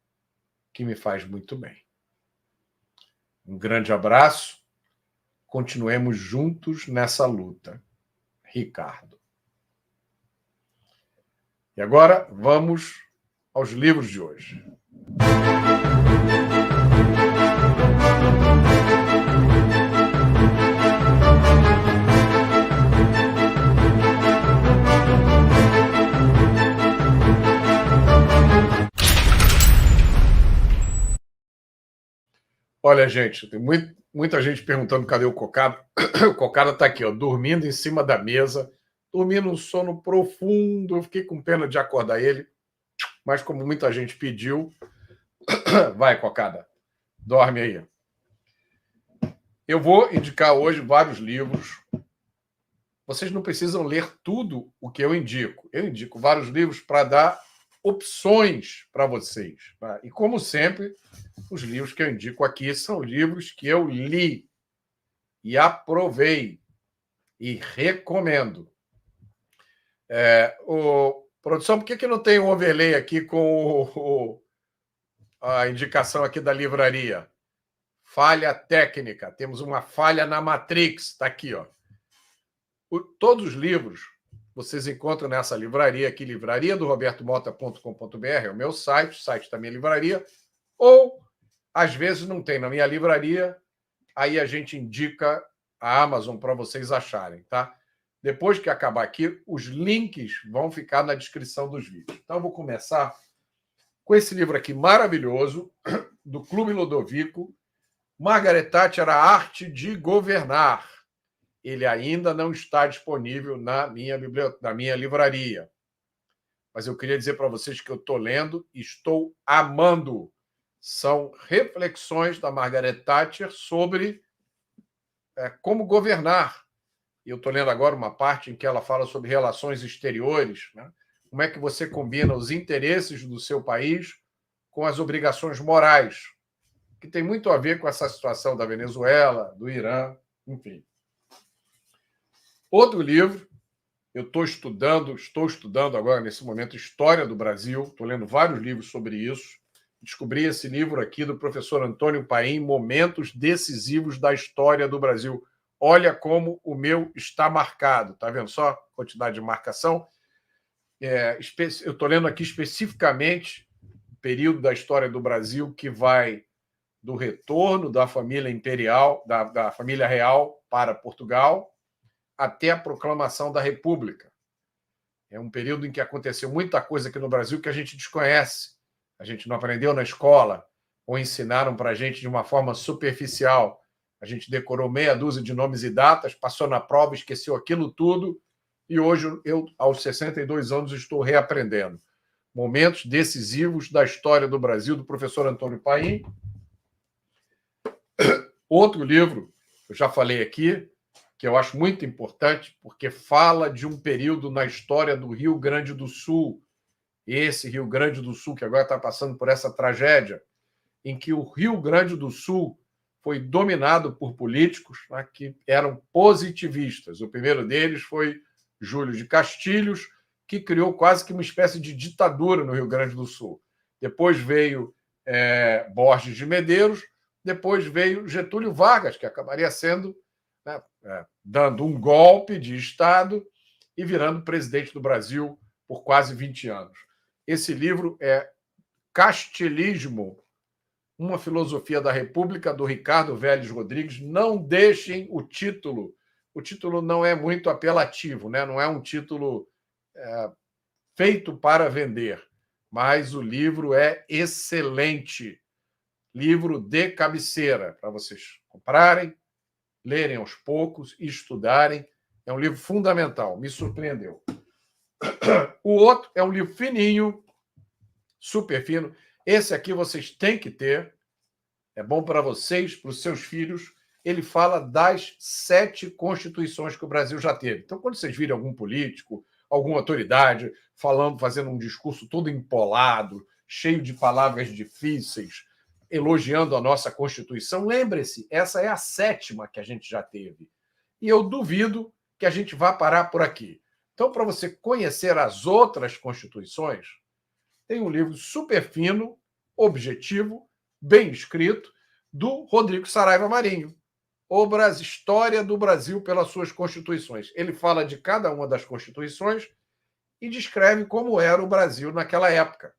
que me faz muito bem. Um grande abraço. Continuemos juntos nessa luta. Ricardo. E agora vamos aos livros de hoje. Olha, gente, tem muita gente perguntando cadê o Cocada. O Cocada está aqui, ó, dormindo em cima da mesa, dormindo um sono profundo. Eu fiquei com pena de acordar ele, mas como muita gente pediu, vai, Cocada, dorme aí. Eu vou indicar hoje vários livros. Vocês não precisam ler tudo o que eu indico. Eu indico vários livros para dar opções para vocês. Tá? E, como sempre, os livros que eu indico aqui são livros que eu li e aprovei e recomendo. Produção, por que não tem um overlay aqui com a indicação aqui da livraria? Falha técnica. Temos uma falha na Matrix. Está aqui, ó. Todos os livros vocês encontram nessa livraria aqui, livrariadorobertomota.com.br, é o meu site, o site da minha livraria, ou, às vezes, não tem na minha livraria, aí a gente indica a Amazon para vocês acharem, tá? Depois que acabar aqui, os links vão ficar na descrição dos vídeos. Então, eu vou começar com esse livro aqui maravilhoso, do Clube Ludovico, Margaret Thatcher, A Arte de Governar. Ele ainda não está disponível na minha livraria. Mas eu queria dizer para vocês que eu estou lendo e estou amando. São reflexões da Margaret Thatcher sobre como governar. E eu estou lendo agora uma parte em que ela fala sobre relações exteriores, né? Como é que você combina os interesses do seu país com as obrigações morais, que tem muito a ver com essa situação da Venezuela, do Irã, enfim. Outro livro, eu estou estudando agora, nesse momento, História do Brasil, estou lendo vários livros sobre isso. Descobri esse livro aqui do professor Antônio Paim, Momentos Decisivos da História do Brasil. Olha como o meu está marcado, está vendo só a quantidade de marcação? Eu estou lendo aqui especificamente o período da história do Brasil que vai do retorno da família imperial, da família real para Portugal, até a proclamação da República. É um período em que aconteceu muita coisa aqui no Brasil que a gente desconhece. A gente não aprendeu na escola, ou ensinaram para a gente de uma forma superficial. A gente decorou meia dúzia de nomes e datas, passou na prova, esqueceu aquilo tudo, e hoje eu, aos 62 anos, estou reaprendendo. Momentos decisivos da história do Brasil, do professor Antônio Paim. Outro livro, eu já falei aqui, que eu acho muito importante, porque fala de um período na história do Rio Grande do Sul, esse Rio Grande do Sul, que agora está passando por essa tragédia, em que o Rio Grande do Sul foi dominado por políticos, né, que eram positivistas. O primeiro deles foi Júlio de Castilhos, que criou quase que uma espécie de ditadura no Rio Grande do Sul. Depois veio Borges de Medeiros, depois veio Getúlio Vargas, que acabaria sendo, dando um golpe de Estado e virando presidente do Brasil por quase 20 anos. Esse livro é Castilismo, uma filosofia da República, do Ricardo Vélez Rodrigues. Não deixem o título. O título não é muito apelativo, né? Não é um título feito para vender, mas o livro é excelente. Livro de cabeceira, para vocês comprarem, lerem aos poucos, estudarem. É um livro fundamental, me surpreendeu. O outro é um livro fininho, super fino. Esse aqui vocês têm que ter. É bom para vocês, para os seus filhos. Ele fala das 7 constituições que o Brasil já teve. Então, quando vocês virem algum político, alguma autoridade falando, fazendo um discurso todo empolado, cheio de palavras difíceis, elogiando a nossa Constituição, lembre-se, essa é a 7ª que a gente já teve. E eu duvido que a gente vá parar por aqui. Então, para você conhecer as outras constituições, tem um livro super fino, objetivo, bem escrito, do Rodrigo Saraiva Marinho, História do Brasil pelas suas constituições. Ele fala de cada uma das constituições e descreve como era o Brasil naquela época.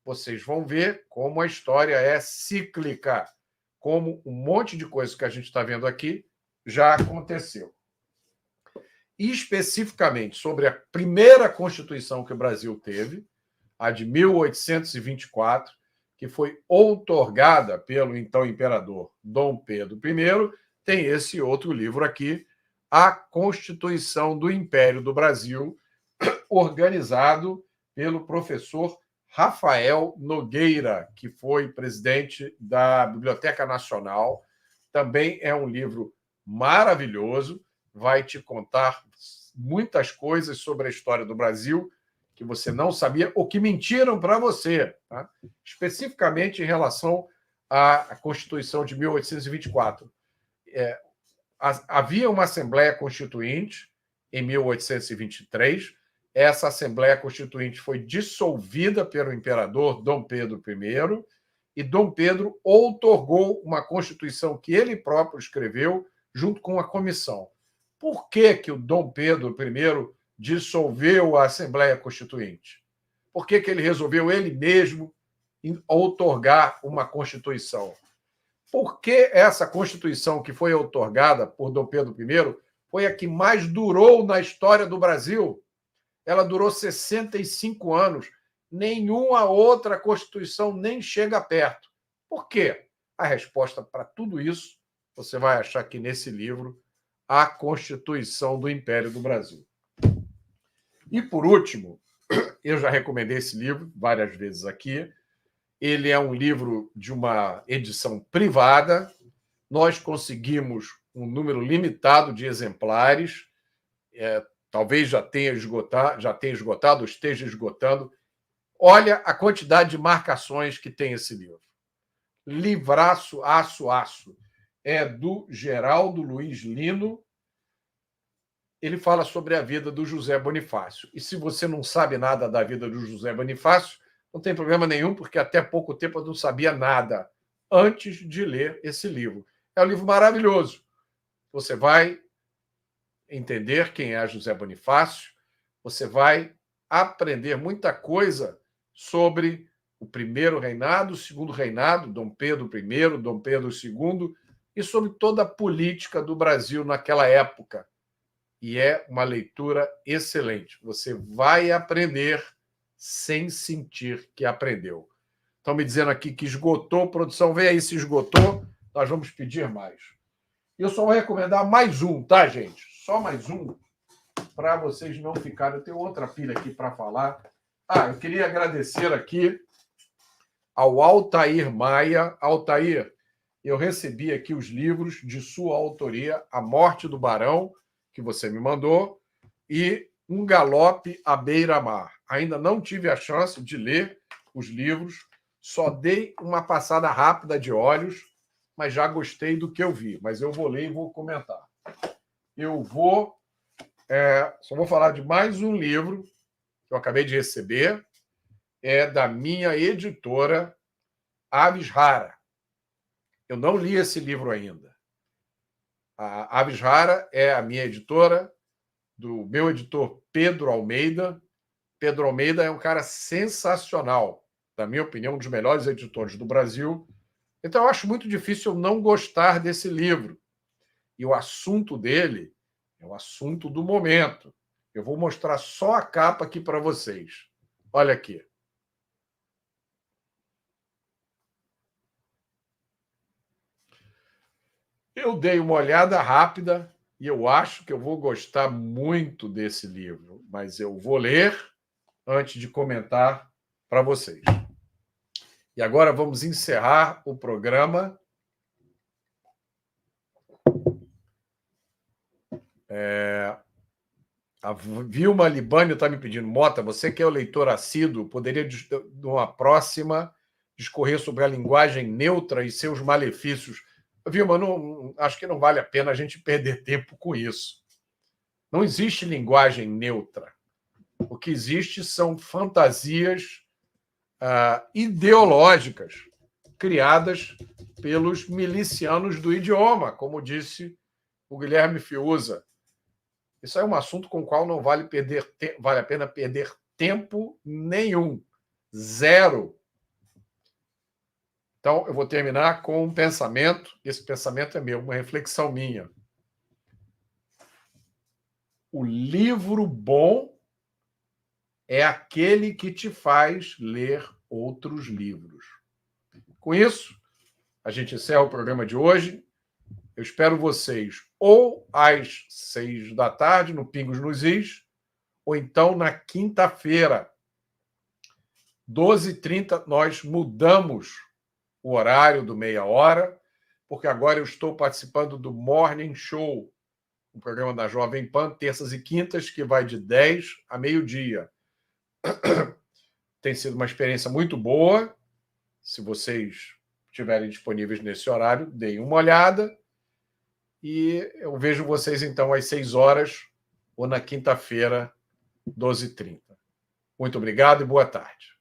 Vocês vão ver como a história é cíclica, como um monte de coisa que a gente está vendo aqui já aconteceu. E especificamente sobre a primeira Constituição que o Brasil teve, a de 1824, que foi outorgada pelo então imperador Dom Pedro I, tem esse outro livro aqui, A Constituição do Império do Brasil, organizado pelo professor Rafael Nogueira, que foi presidente da Biblioteca Nacional. Também é um livro maravilhoso, vai te contar muitas coisas sobre a história do Brasil que você não sabia ou que mentiram para você, tá? Especificamente em relação à Constituição de 1824. Havia uma Assembleia Constituinte em 1823. Essa Assembleia Constituinte foi dissolvida pelo imperador Dom Pedro I e Dom Pedro outorgou uma Constituição que ele próprio escreveu junto com a comissão. Por que o Dom Pedro I dissolveu a Assembleia Constituinte? Por que ele resolveu ele mesmo outorgar uma Constituição? Por que essa Constituição que foi outorgada por Dom Pedro I foi a que mais durou na história do Brasil? Ela durou 65 anos. Nenhuma outra Constituição nem chega perto. Por quê? A resposta para tudo isso você vai achar aqui nesse livro, A Constituição do Império do Brasil. E, por último, eu já recomendei esse livro várias vezes aqui. Ele é um livro de uma edição privada. Nós conseguimos um número limitado de exemplares. Talvez já tenha esgotado, ou esteja esgotando. Olha a quantidade de marcações que tem esse livro. Livraço, aço. É do Geraldo Luiz Lino. Ele fala sobre a vida do José Bonifácio. E se você não sabe nada da vida do José Bonifácio, não tem problema nenhum, porque até pouco tempo eu não sabia nada antes de ler esse livro. É um livro maravilhoso. Você vai entender quem é José Bonifácio, você vai aprender muita coisa sobre o primeiro reinado, o segundo reinado, Dom Pedro I, Dom Pedro II, e sobre toda a política do Brasil naquela época. E é uma leitura excelente. Você vai aprender sem sentir que aprendeu. Estão me dizendo aqui que esgotou, produção, vem aí, se esgotou, nós vamos pedir mais. Eu só vou recomendar mais um, tá, gente? Só mais um, para vocês não ficarem. Eu tenho outra pilha aqui para falar. Eu queria agradecer aqui ao Altair Maia. Altair, eu recebi aqui os livros de sua autoria, A Morte do Barão, que você me mandou, e Um Galope à Beira-Mar. Ainda não tive a chance de ler os livros, só dei uma passada rápida de olhos, mas já gostei do que eu vi. Mas eu vou ler e vou comentar. Só vou falar de mais um livro que eu acabei de receber, é da minha editora Aves Rara. Eu não li esse livro ainda. A Aves Rara é a minha editora, do meu editor Pedro Almeida, Pedro Almeida é um cara sensacional, na minha opinião, um dos melhores editores do Brasil. Então, eu acho muito difícil eu não gostar desse livro. E o assunto dele é o assunto do momento. Eu vou mostrar só a capa aqui para vocês. Olha aqui. Eu dei uma olhada rápida e eu acho que eu vou gostar muito desse livro, mas eu vou ler antes de comentar para vocês. E agora vamos encerrar o programa. A Vilma Libânio está me pedindo, Mota, você que é o leitor assíduo, poderia, numa próxima, discorrer sobre a linguagem neutra e seus malefícios. Vilma, acho que não vale a pena a gente perder tempo com isso. Não existe linguagem neutra. O que existe são fantasias ideológicas criadas pelos milicianos do idioma, como disse o Guilherme Fiuza. Isso é um assunto com o qual não vale a pena perder tempo nenhum. Zero. Então, eu vou terminar com um pensamento. Esse pensamento é meu, uma reflexão minha. O livro bom é aquele que te faz ler outros livros. Com isso, a gente encerra o programa de hoje. Eu espero vocês ou às 6 da tarde, no Pingos nos Is, ou então na quinta-feira, 12h30, nós mudamos o horário do meia hora, porque agora eu estou participando do Morning Show, um programa da Jovem Pan, terças e quintas, que vai de 10 a meio-dia. Tem sido uma experiência muito boa. Se vocês estiverem disponíveis nesse horário, deem uma olhada. E eu vejo vocês, então, às 6 horas ou na quinta-feira, 12h30. Muito obrigado e boa tarde.